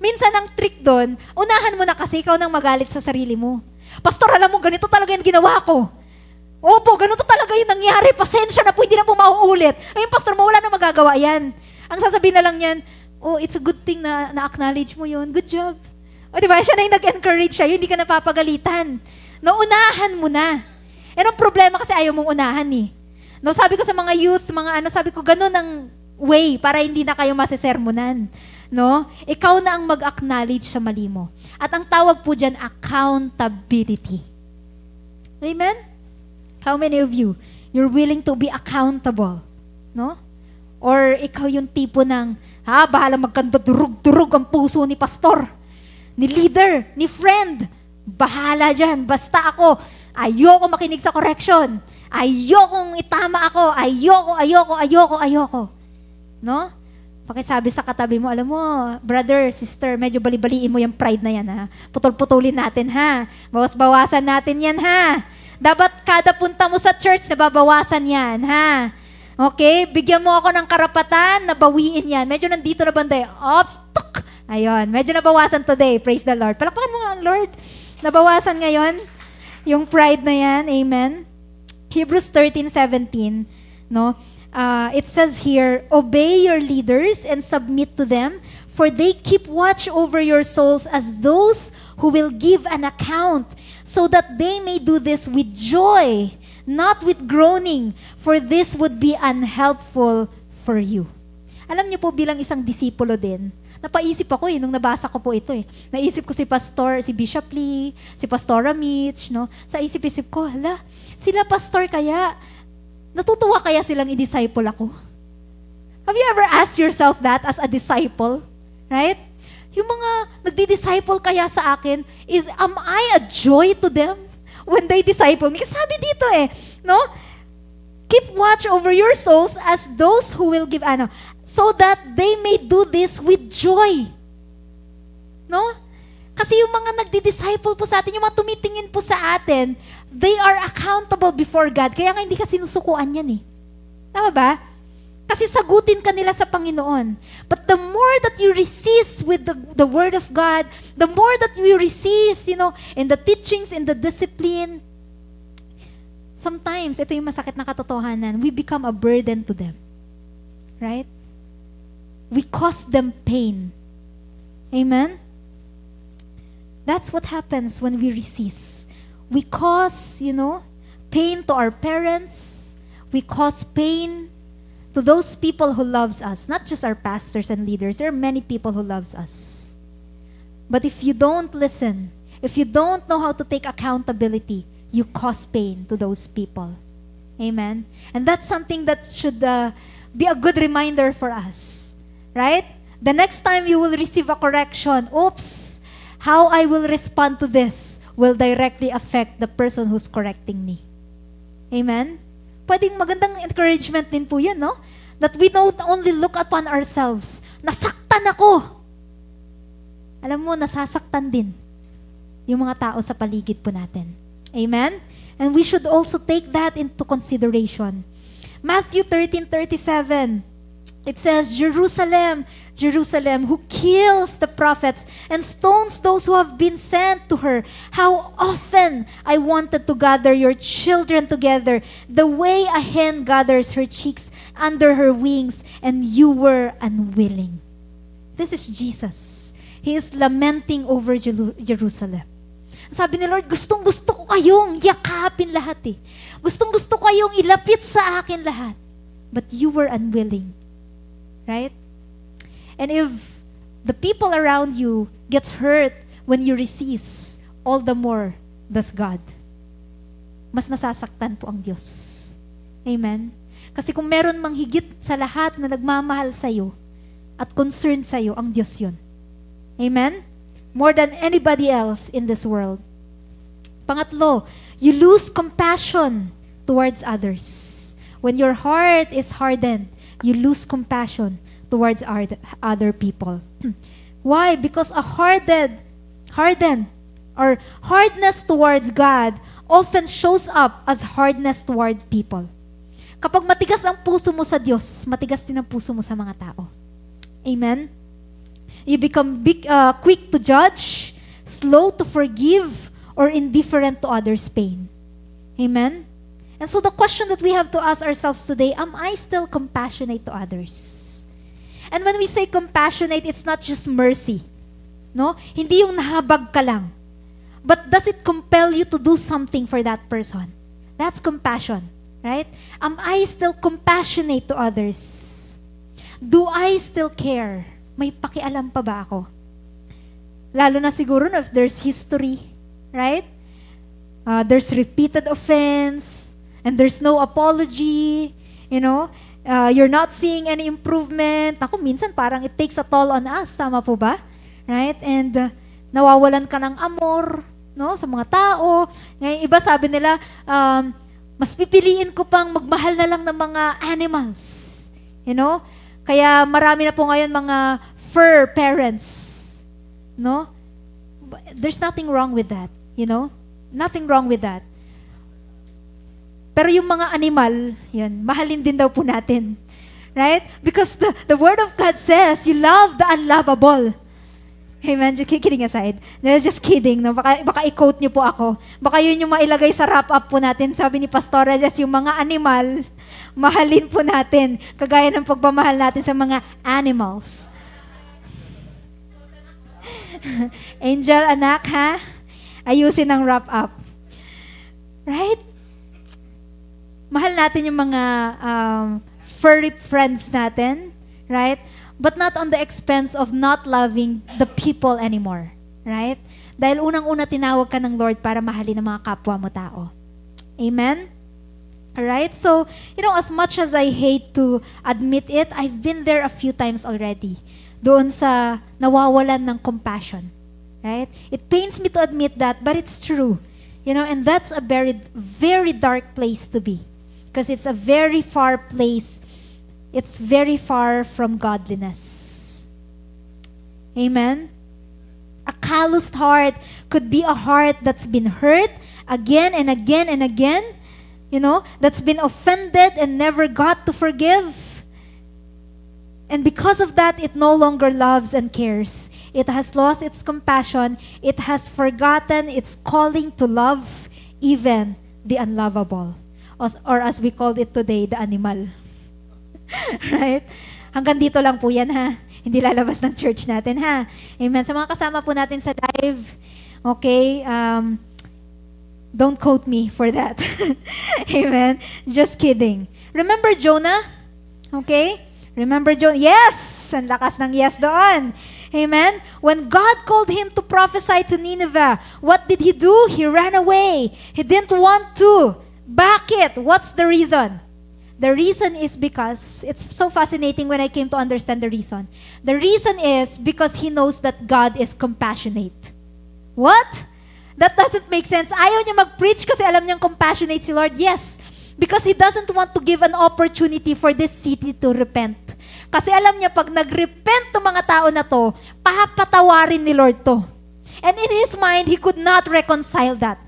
Minsan ang trick doon, unahan mo na kasi ikaw nang magalit sa sarili mo. Pastor, alam mo, ganito talaga yung ginawa ko. Opo, ganito talaga yung nangyari. Pasensya na po, hindi na po mauulit. Ayun, Pastor, wala na magagawa yan. Ang sasabihin na lang yan, it's a good thing na na-acknowledge mo yun. Good job. O diba, siya na yung nag-encourage sa'yo, hindi ka napapagalitan. Naunahan mo na. Yan ang problema kasi ayaw mong unahan eh. No, sabi ko sa mga youth, sabi ko, ganun ang way para hindi na kayo masisermonan. No? Ikaw na ang mag-acknowledge sa mali mo. At ang tawag po dyan, accountability. Amen? How many of you, you're willing to be accountable? No? Or ikaw yung tipo ng, bahala magkandadurug-durug ang puso ni pastor, ni leader, ni friend. Bahala dyan. Basta ako, ayoko makinig sa correction. Ayokong itama ako. Ayoko. No? Pakisabi sa katabi mo, alam mo, brother, sister, medyo bali-baliin mo yung pride na yan, ha? Putol-putulin natin, ha? Bawas-bawasan natin yan, ha? Dapat kada punta mo sa church, nababawasan yan, ha? Okay? Bigyan mo ako ng karapatan, nabawiin yan. Medyo nandito na banda. Tuk! Ayun, medyo nabawasan today. Praise the Lord. Palakpakan mo nga ang Lord. Nabawasan ngayon yung pride na yan. Amen? Hebrews 13:17, no? It says here, obey your leaders and submit to them, for they keep watch over your souls as those who will give an account, so that they may do this with joy, not with groaning, for this would be unhelpful for you. Alam niyo po, bilang isang disipulo din, napaisip ako nung nabasa ko po ito Naisip ko si Bishop Lee, si Pastora Mitch, no? Sa isip-isip ko, sila pastor kaya, natutuwa kaya silang i-disciple ako? Have you ever asked yourself that as a disciple? Right? Yung mga nagdi-disciple kaya sa akin, am I a joy to them when they disciple me? Kasi sabi dito no? Keep watch over your souls as those who will give, so that they may do this with joy. No? Kasi yung mga nagdi-disciple po sa atin, yung mga tumitingin po sa atin, they are accountable before God. Kaya nga hindi ka sinusukuan yan Tama ba? Kasi sagutin ka nila sa Panginoon. But the more that you resist with the Word of God, the more that you resist, in the teachings, in the discipline, sometimes, ito yung masakit na katotohanan, we become a burden to them. Right? We cause them pain. Amen? That's what happens when we resist. We cause, pain to our parents. We cause pain to those people who loves us. Not just our pastors and leaders. There are many people who loves us. But if you don't listen, if you don't know how to take accountability, you cause pain to those people. Amen? And that's something that should be a good reminder for us. Right? The next time you will receive a correction, how I will respond to this will directly affect the person who's correcting me. Amen? Pwedeng magandang encouragement din po yan, no? That we don't only look upon ourselves. Nasaktan ako. Alam mo, nasasaktan din yung mga tao sa paligid po natin. Amen? And we should also take that into consideration. Matthew 13:37. It says, Jerusalem, Jerusalem, who kills the prophets and stones those who have been sent to her. How often I wanted to gather your children together, the way a hen gathers her chicks under her wings, and you were unwilling. This is Jesus. He is lamenting over Jerusalem. Sabi ni Lord, gustong-gusto ko kayong yakapin lahat eh. Gustong-gusto ko kayong ilapit sa akin lahat. But you were unwilling. Right? And if the people around you gets hurt when you resist, all the more does God. Mas nasasaktan po ang Diyos. Amen? Kasi kung meron mang higit sa lahat na nagmamahal sa'yo at concerned sa'yo, ang Diyos yun. Amen? More than anybody else in this world. Pangatlo, you lose compassion towards others. When your heart is hardened, you lose compassion towards other people. Why? Because a hardened or hardness towards God often shows up as hardness toward people. Kapag matigas ang puso mo sa Diyos, matigas din ang puso mo sa mga tao. Amen? You become quick to judge, slow to forgive, or indifferent to others' pain. Amen? And so the question that we have to ask ourselves today, am I still compassionate to others? And when we say compassionate, it's not just mercy. No? Hindi yung nahabag ka lang. But does it compel you to do something for that person? That's compassion, right? Am I still compassionate to others? Do I still care? May pakialam pa ba ako? Lalo na siguro if there's history, right? There's repeated offense, and there's no apology, you're not seeing any improvement. Ako, minsan parang it takes a toll on us, tama po ba? Right? And nawawalan ka ng amor, no, sa mga tao. Ngayon, iba sabi nila, mas pipiliin ko pang magmahal na lang ng mga animals. Kaya marami na po ngayon mga fur parents. No? There's nothing wrong with that, Nothing wrong with that. Pero yung mga animal, yan, mahalin din daw po natin. Right? Because the Word of God says, you love the unlovable. Amen? Just kidding aside. Just kidding. No? Baka i-quote niyo po ako. Baka yun yung mailagay sa wrap-up po natin. Sabi ni Pastora, just yung mga animal, mahalin po natin. Kagaya ng pagmamahal natin sa mga animals. Angel, anak, ha? Ayusin ang wrap-up. Right? Mahal natin yung mga furry friends natin, right? But not on the expense of not loving the people anymore, right? Dahil unang-una tinawag ka ng Lord para mahalin ang mga kapwa mo tao. Amen? Alright? So, as much as I hate to admit it, I've been there a few times already. Doon sa nawawalan ng compassion. Right? It pains me to admit that, but it's true. And that's a very, very dark place to be. Because it's a very far place. It's very far from godliness. Amen? A calloused heart could be a heart that's been hurt again and again and again. That's been offended and never got to forgive. And because of that, it no longer loves and cares. It has lost its compassion. It has forgotten its calling to love even the unlovable. Or as we called it today, the animal. Right? Hanggang dito lang po yan, ha? Hindi lalabas ng church natin, ha? Amen. Sa mga kasama po natin sa live, okay, don't quote me for that. Amen. Just kidding. Remember Jonah? Okay? Remember Jonah? Yes! Ang lakas ng yes doon. Amen? When God called him to prophesy to Nineveh, what did he do? He ran away. He didn't want to back it. What's the reason? The reason is because, it's so fascinating when I came to understand the reason. The reason is because he knows that God is compassionate. What? That doesn't make sense. Ayaw niya mag-preach kasi alam niyang compassionate si Lord. Yes, because he doesn't want to give an opportunity for this city to repent. Kasi alam niya pag nag-repent ng mga tao na to, papatawarin ni Lord to. And in his mind, he could not reconcile that.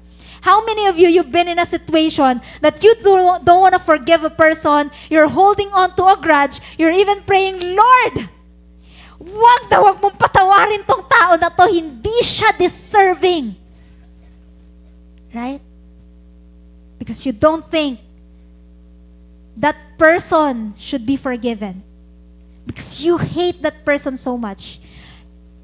How many of you, you've been in a situation that you don't want to forgive a person, you're holding on to a grudge, you're even praying, Lord, wag mong patawarin tong tao na to, hindi siya deserving. Right? Because you don't think that person should be forgiven. Because you hate that person so much.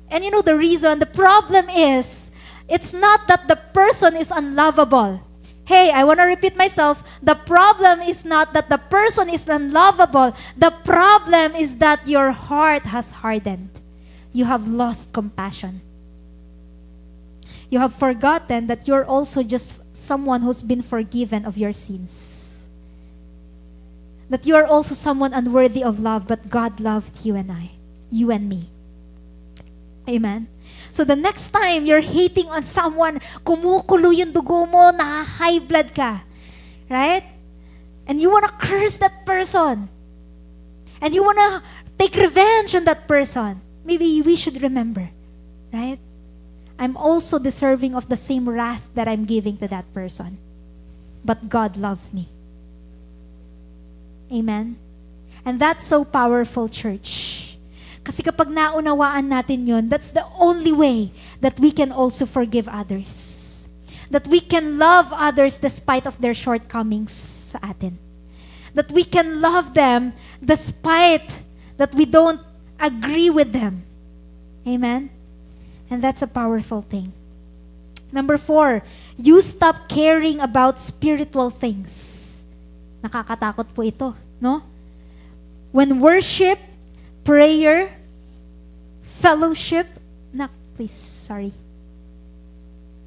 And you know the reason, the problem is, it's not that the person is unlovable. Hey, I want to repeat myself. The problem is not that the person is unlovable. The problem is that your heart has hardened. You have lost compassion. You have forgotten that you're also just someone who's been forgiven of your sins. That you are also someone unworthy of love, but God loved you and I, you and me. Amen? So the next time you're hating on someone, kumukulo yung dugo mo, high blood ka. Right? And you want to curse that person. And you want to take revenge on that person. Maybe we should remember. Right? I'm also deserving of the same wrath that I'm giving to that person. But God loved me. Amen? And that's so powerful, church. Kasi kapag naunawaan natin yun, that's the only way that we can also forgive others. That we can love others despite of their shortcomings sa atin. That we can love them despite that we don't agree with them. Amen? And that's a powerful thing. Number 4, you stop caring about spiritual things. Nakakatakot po ito, no? When worship, prayer, fellowship, please, sorry.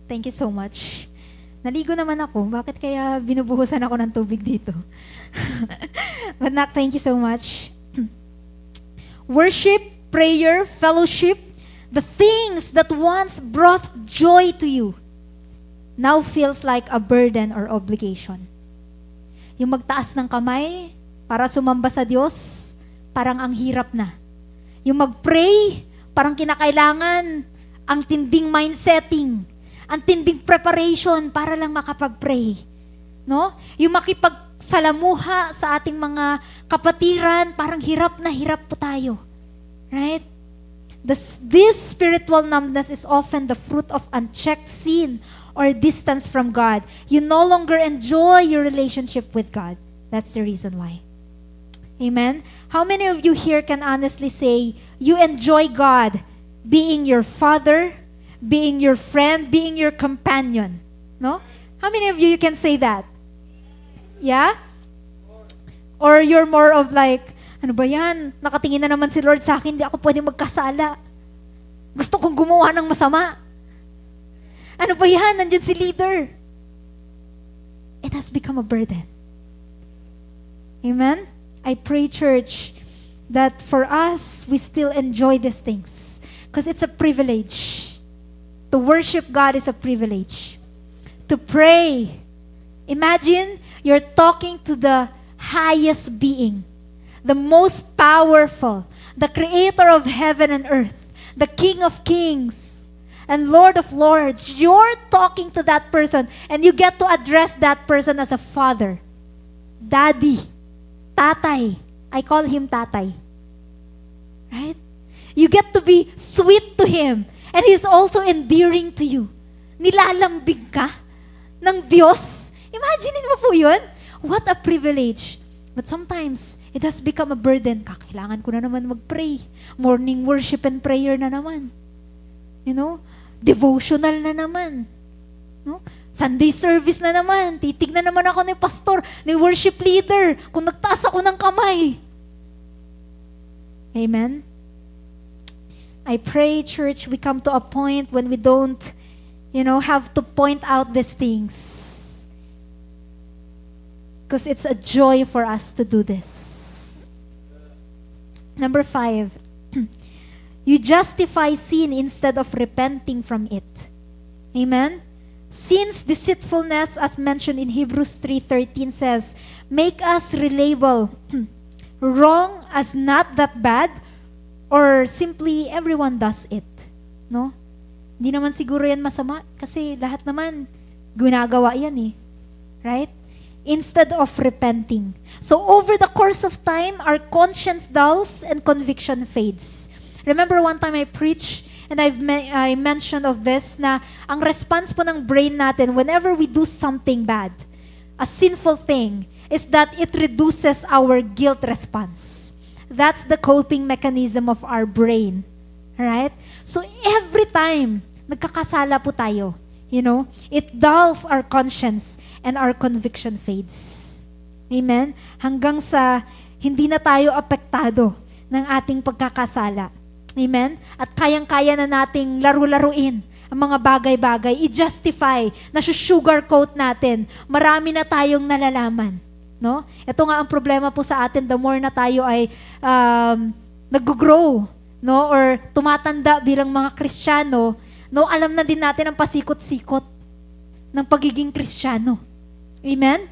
Thank you so much. Naligo naman ako. Bakit kaya binubuhusan ako ng tubig dito? But thank you so much. Worship, prayer, fellowship, the things that once brought joy to you, now feels like a burden or obligation. Yung magtaas ng kamay para sumamba sa Diyos, parang ang hirap na. Yung mag-pray, parang kinakailangan ang tinding mindsetting, ang tinding preparation para lang makapag-pray. No? Yung makipagsalamuha sa ating mga kapatiran, parang hirap na hirap po tayo. Right? This spiritual numbness is often the fruit of unchecked sin or distance from God. You no longer enjoy your relationship with God. That's the reason why. Amen? How many of you here can honestly say you enjoy God being your father, being your friend, being your companion? No? How many of you can say that? Yeah? Or you're more of like, ano ba yan? Nakatingin na naman si Lord sa akin, di ako pwede magkasala. Gusto kong gumawa ng masama. Ano ba yan? Nandiyan si leader. It has become a burden. Amen? I pray, church, that for us, we still enjoy these things. Because it's a privilege. To worship God is a privilege. To pray. Imagine you're talking to the highest being, the most powerful, the creator of heaven and earth, the King of kings, and Lord of lords. You're talking to that person, and you get to address that person as a father, daddy, tatay. I call him tatay. Right? You get to be sweet to him. And he's also endearing to you. Nilalambing ka ng Diyos. Imagine mo po yun. What a privilege. But sometimes, it has become a burden. Kailangan ko na naman mag-pray. Morning worship and prayer na naman. You know? Devotional na naman. No? Sunday service na naman. Titignan naman ako ni pastor, ni worship leader, kung nagtaas ako ng kamay. Amen? I pray, church, we come to a point when we don't, have to point out these things. Because it's a joy for us to do this. Number 5, you justify sin instead of repenting from it. Amen? Sin's deceitfulness, as mentioned in Hebrews 3:13 says, make us reliable. Wrong as not that bad, or simply everyone does it. No? Hindi naman siguro yan masama kasi lahat naman Ginagawa yan eh. Right? Instead of repenting. So over the course of time, our conscience dulls and conviction fades. Remember one time I preached and I mentioned of this na ang response po ng brain natin whenever we do something bad, a sinful thing, is that it reduces our guilt response. That's the coping mechanism of our brain. Right? So every time nagkakasala po tayo, it dulls our conscience and our conviction fades. Amen? Hanggang sa hindi na tayo apektado ng ating pagkakasala. Amen? At kayang-kaya na nating laro-laruin ang mga bagay-bagay, i-justify, na-sugarcoat natin. Marami na tayong nalalaman. No? Ito nga ang problema po sa atin, the more na tayo ay nag-grow, no? Or tumatanda bilang mga Kristiyano, no, alam na din natin ang pasikot-sikot ng pagiging Kristiyano. Amen?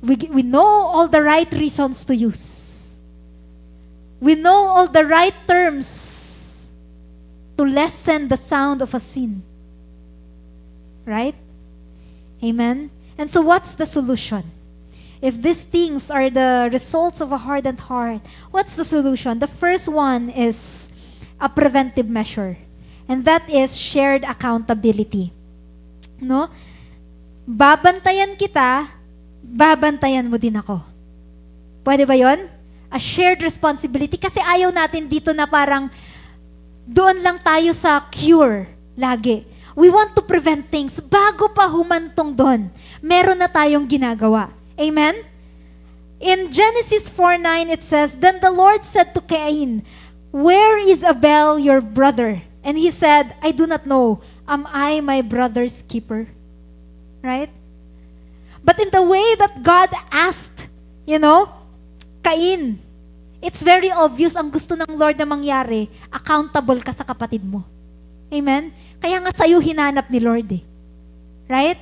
We know all the right reasons to use. We know all the right terms to lessen the sound of a sin. Right? Amen? And so what's the solution? If these things are the results of a hardened heart, what's the solution? The first one is a preventive measure. And that is shared accountability. No? Babantayan kita, babantayan mo din ako. Pwede ba yon? A shared responsibility. Kasi ayaw natin dito na parang doon lang tayo sa cure lagi. We want to prevent things. Bago pa humantong doon, meron na tayong ginagawa. Amen? In Genesis 4:9 it says, "Then the Lord said to Cain, 'Where is Abel, your brother?' And he said, 'I do not know. Am I my brother's keeper?'" Right? But in the way that God asked, Cain, it's very obvious ang gusto ng Lord na mangyari, accountable ka sa kapatid mo. Amen? Kaya nga sa'yo hinanap ni Lord eh. Right?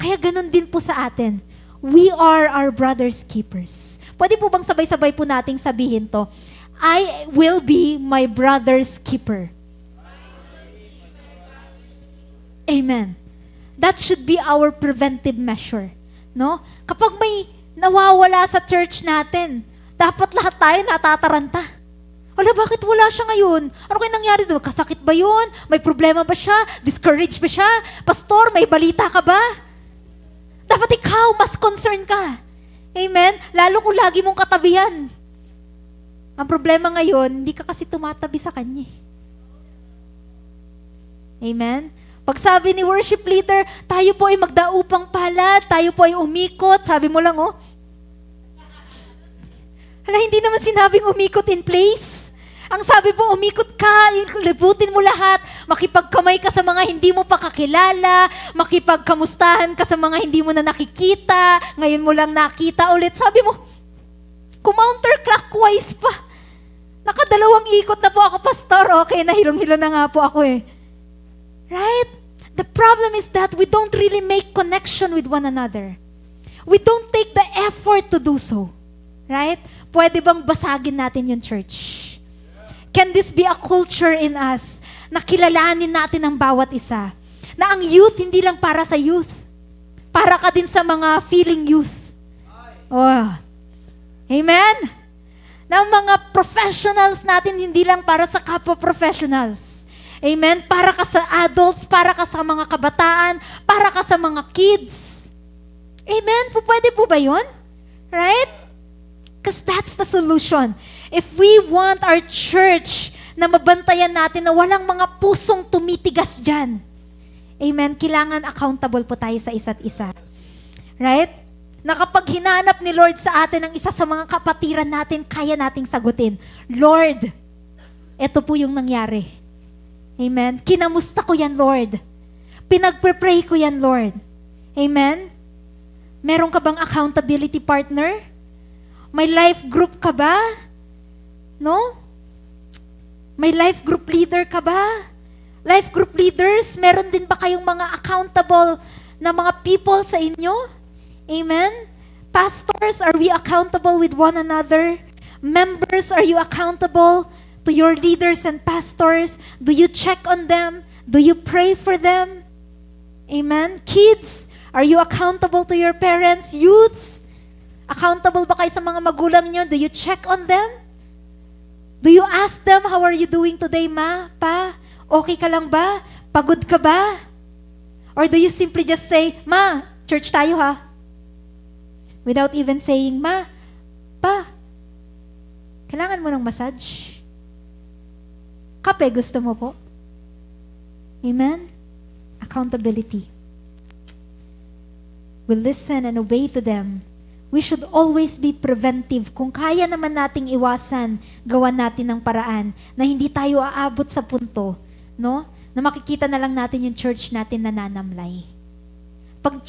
Kaya ganun din po sa atin. We are our brother's keepers. Pwede po bang sabay-sabay po nating sabihin to? I will be my brother's keeper. Amen. That should be our preventive measure. No? Kapag may nawawala sa church natin, dapat lahat tayo natataranta. Wala, bakit wala siya ngayon? Ano kayo nangyari doon? Kasakit ba yun? May problema ba siya? Discouraged ba siya? Pastor, may balita ka ba? Dapat ikaw, mas concerned ka. Amen? Lalo kung lagi mong katabihan. Ang problema ngayon, hindi ka kasi tumatabi sa kanya. Amen? Pag sabi ni worship leader, tayo po ay magdaupang palad, tayo po ay umikot, sabi mo lang, Hala, hindi naman sinabing umikot in place. Ang sabi po, umikot ka, libutin mo lahat, makipagkamay ka sa mga hindi mo pa kakilala, makipagkamustahan ka sa mga hindi mo na nakikita, ngayon mo lang nakita ulit. Sabi mo, counterclockwise pa. Nakadalawang ikot na po ako, pastor. Okay, nahilong-hilo na nga po ako eh. Right? The problem is that we don't really make connection with one another. We don't take the effort to do so. Right? Pwede bang basagin natin yung church? Can this be a culture in us na kilalanin natin ang bawat isa? Na ang youth, hindi lang para sa youth. Para ka din sa mga feeling youth. Oh. Amen? Na ang mga professionals natin, hindi lang para sa kapwa professionals. Amen? Para ka sa adults, para ka sa mga kabataan, para ka sa mga kids. Amen? Pwede po ba yun? Right? Because that's the solution. If we want our church na mabantayan natin na walang mga pusong tumitigas dyan, amen, kailangan accountable po tayo sa isa't isa. Right? Na kapag hinanap ni Lord sa atin ang isa sa mga kapatiran natin, kaya nating sagutin, Lord, ito po yung nangyari. Amen? Kinamusta ko yan, Lord. Pinagpre-pray ko yan, Lord. Amen? Meron ka bang accountability partner? May life group ka ba? No? May life group leader ka ba? Life group leaders, meron din ba kayong mga accountable na mga people sa inyo? Amen? Pastors, are we accountable with one another? Members, are you accountable to your leaders and pastors? Do you check on them? Do you pray for them? Amen? Kids, are you accountable to your parents? Youths, accountable ba kayo sa mga magulang nyo? Do you check on them? Do you ask them, how are you doing today, ma? Pa? Okay ka lang ba? Pagod ka ba? Or do you simply just say, ma, church tayo ha? Without even saying, ma, pa, kailangan mo ng massage? Kape, gusto mo po? Amen? Accountability. We listen and obey to them. We should always be preventive. Kung kaya naman nating iwasan, gawan natin ng paraan na hindi tayo aabot sa punto, no? Na makikita na lang natin yung church natin nananamlay. Pag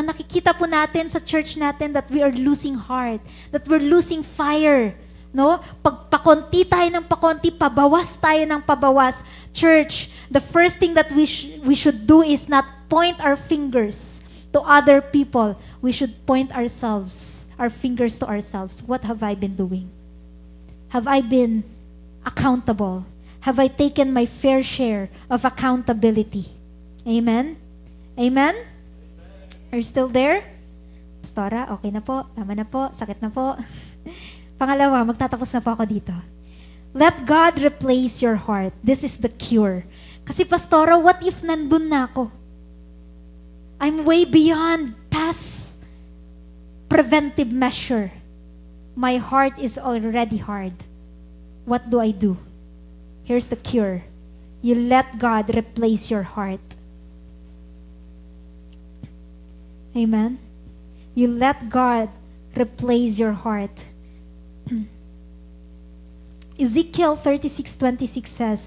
nakikita po natin sa church natin that we are losing heart, that we're losing fire, no? Pag pakonti tayo ng pakonti, pabawas tayo ng pabawas. Church, the first thing that we should do is not point our fingers to other people. We should point our fingers to ourselves. What have I been doing? Have I been accountable? Have I taken my fair share of accountability? Amen? Amen? Are you still there? Pastora, okay na po, tama na po, sakit na po. Pangalawa, magtatapos na po ako dito. Let God replace your heart. This is the cure. Kasi Pastora, what if nandun na ako? I'm way beyond past preventive measure. My heart is already hard. What do I do? Here's the cure. You let God replace your heart. Amen? You let God replace your heart. Ezekiel 36:26 says,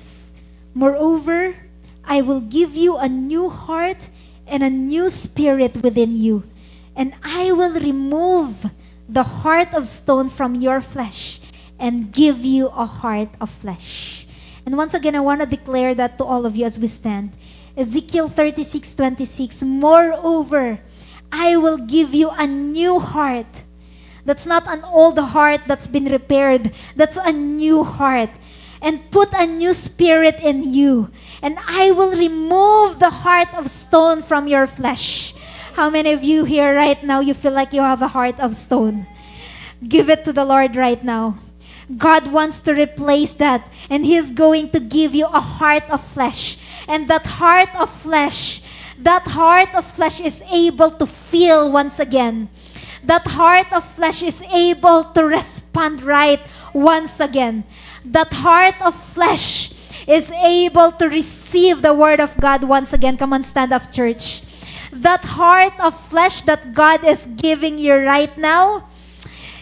Moreover, I will give you a new heart and a new spirit within you, and I will remove the heart of stone from your flesh and give you a heart of flesh. And once again, I want to declare that to all of you as we stand. Ezekiel 36:26, Moreover, I will give you a new heart. That's not an old heart that's been repaired. That's a new heart. And put a new spirit in you. And I will remove the heart of stone from your flesh. How many of you here right now, you feel like you have a heart of stone? Give it to the Lord right now. God wants to replace that. And He's going to give you a heart of flesh. And that heart of flesh is able to feel once again. That heart of flesh is able to respond right once again. That heart of flesh is able to receive the word of God once again. Come on, stand up, church. That heart of flesh that God is giving you right now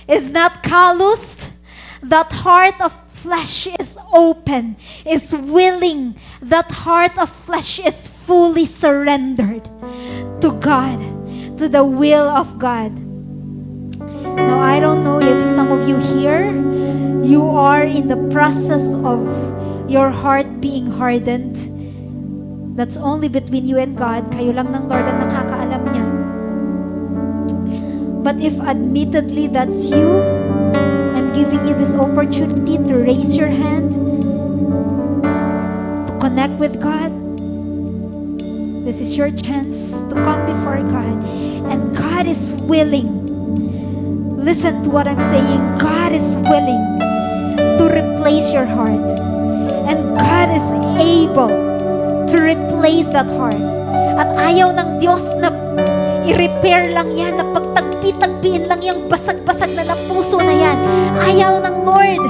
is not calloused. That heart of flesh is open, is willing. That heart of flesh is fully surrendered to God, to the will of God. Now, I don't know if some of you here, you are in the process of your heart being hardened. That's only between you and God. Kayo lang ng Lord ang nakakaalam niyan. But if admittedly that's you, I'm giving you this opportunity to raise your hand, to connect with God. This is your chance to come before God. And God is willing. Listen to what I'm saying. God is willing to replace your heart. And God is able to replace that heart. At ayaw ng Diyos na i-repair lang yan, na pagtagpi-tagpiin lang yung basag-basag na puso na yan. Ayaw ng Lord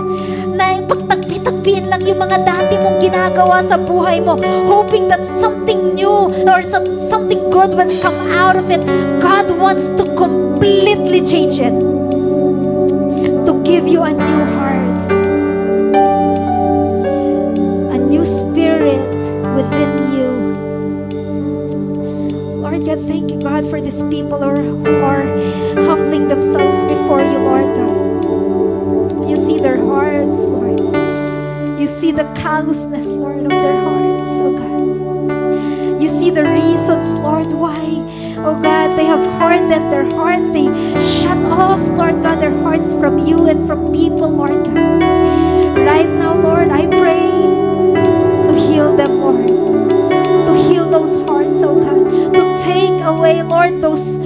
na pagtagpi-tagpiin lang yung mga dati mong ginagawa sa buhay mo, hoping that something new or something good will come out of it. God wants to completely change it. To give you a new heart, a new spirit within you. Lord God, thank you, God, for these people who are humbling themselves before you, Lord God. You see their hearts, Lord. You see the callousness, Lord, of their hearts, oh God. You see the reasons, Lord, why, oh God, they have hardened their hearts. They shut off, Lord God, their hearts from you and from people, Lord God. Right now, Lord, I pray to heal them, Lord. To heal those hearts, oh God. To away, Lord, those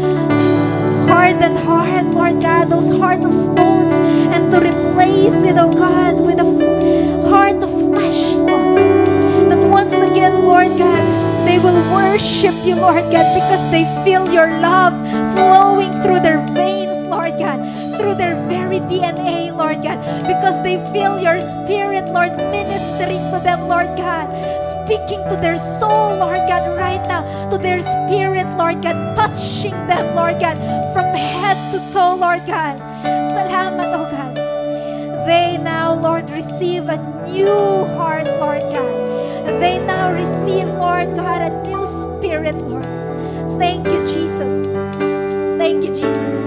hardened heart, Lord God, those heart of stones, and to replace it, oh God, with a heart of flesh, Lord. That once again, Lord God, they will worship you, Lord God, because they feel your love flowing through their veins, Lord God, through their very DNA, Lord God, because they feel your spirit, Lord, ministering to them, Lord God, speaking to their soul, Lord God, right now, to their spirit, Lord God, touching them, Lord God, from head to toe, Lord God. Salamat, oh God. They now, Lord, receive a new heart, Lord God. They now receive, Lord God, a new spirit, Lord. Thank you, Jesus. Thank you, Jesus.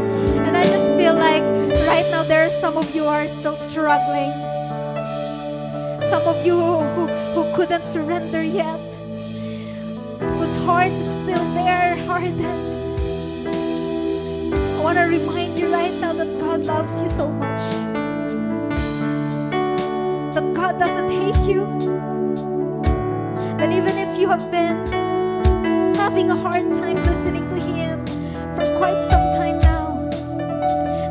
And I just feel like right now there are some of you who are still struggling. Some of you who couldn't surrender yet, whose heart is still there, hardened. I want to remind you right now that God loves you so much. That God doesn't hate you. That even if you have been having a hard time listening to Him for quite some time now,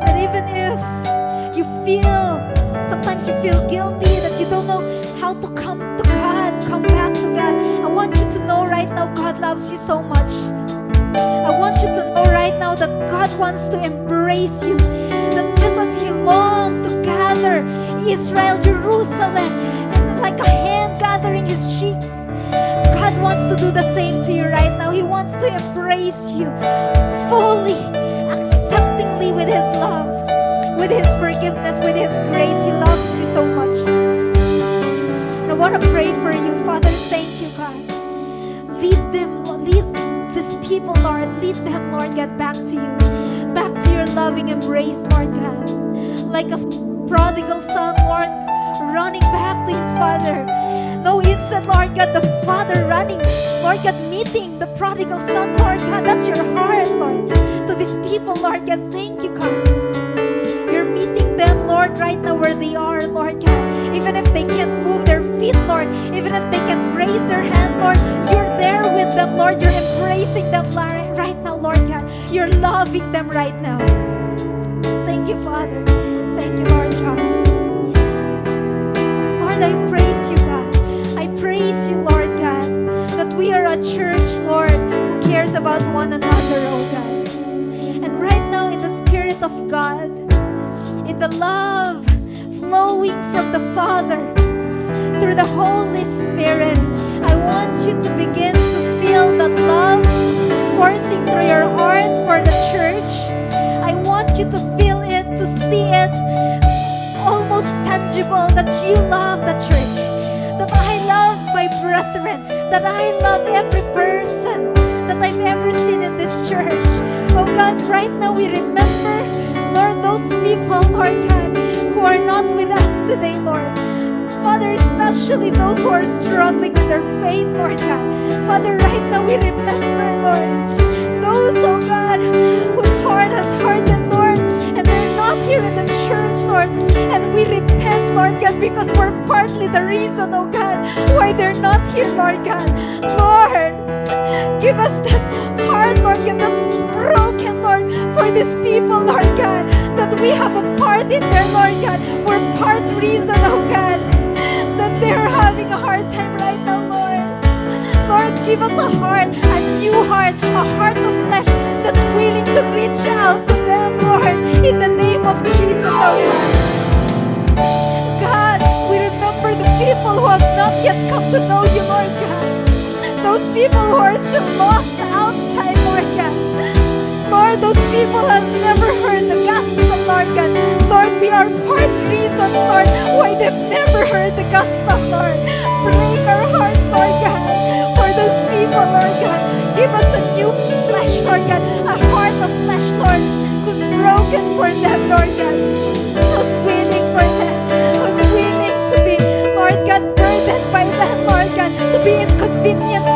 that even if you feel, sometimes you feel guilty, that you don't know how to come to God, come back to God, I want you to know right now God loves you so much. I want you to know right now that God wants to embrace you. That just as He longed to gather Israel, Jerusalem, and like a hand gathering his cheeks, God wants to do the same to you right now. He wants to embrace you fully, acceptingly with His love, with His forgiveness, with His grace. He loves you so much. And I want to pray for you. Father, thank you, God. Lead them, lead these people, Lord. Lead them, Lord, get back to you, back to your loving embrace, Lord God. Like a prodigal son, Lord, running back to his father. No, instead, Lord God, the father running, Lord God, meeting the prodigal son, Lord God. That's your heart, Lord, to these people, Lord God. Thank you, God. You're meeting them, Lord, right now where they are, Lord God. Even if they can't move their feet, Lord, even if they can't raise their hand, Lord, you're there with them, Lord. You're embracing them right now, Lord God. You're loving them right now. Thank you, Father. Thank you, Lord God. Lord, I praise you, God. I praise you, Lord God, that we are a church, Lord, who cares about one another, oh God. And right now, in the Spirit of God, in the love flowing from the Father through the Holy Spirit, I want you to begin to feel that love coursing through your heart for the church. I want you to feel it, to see it almost tangible, that you love the church, that I love my brethren, that I love every person that I've ever seen in this church. Oh God, right now we remember, Lord, those people, Lord God, who are not with us today, Lord. Father, especially those who are struggling with their faith, Lord God. Father, right now we remember, Lord, those, oh God, whose heart has hardened, Lord, and they're not here in the church, Lord. And we repent, Lord God, because we're partly the reason, oh God, why they're not here, Lord God. Lord, give us that heart, Lord God, that's broken, Lord, for these people, Lord God, that we have a part in there, Lord God. We're part reason, oh God, that they're having a hard time right now, Lord. Lord, give us a heart, a new heart, a heart of flesh that's willing to reach out to them, Lord, in the name of Jesus, oh God. God, we remember the people who have not yet come to know you, Lord God. Those people who are still lost outside, Lord God. Lord, those people have never heard the gospel, Lord God. Lord, we are part reasons, Lord, why they've never heard the gospel, Lord. Break our hearts, Lord God, for those people, Lord God. Give us a new flesh, Lord God, a heart of flesh, Lord, who's broken for them, Lord God, who's willing for them, who's willing to be, Lord God, burdened by them, Lord God, to be inconvenienced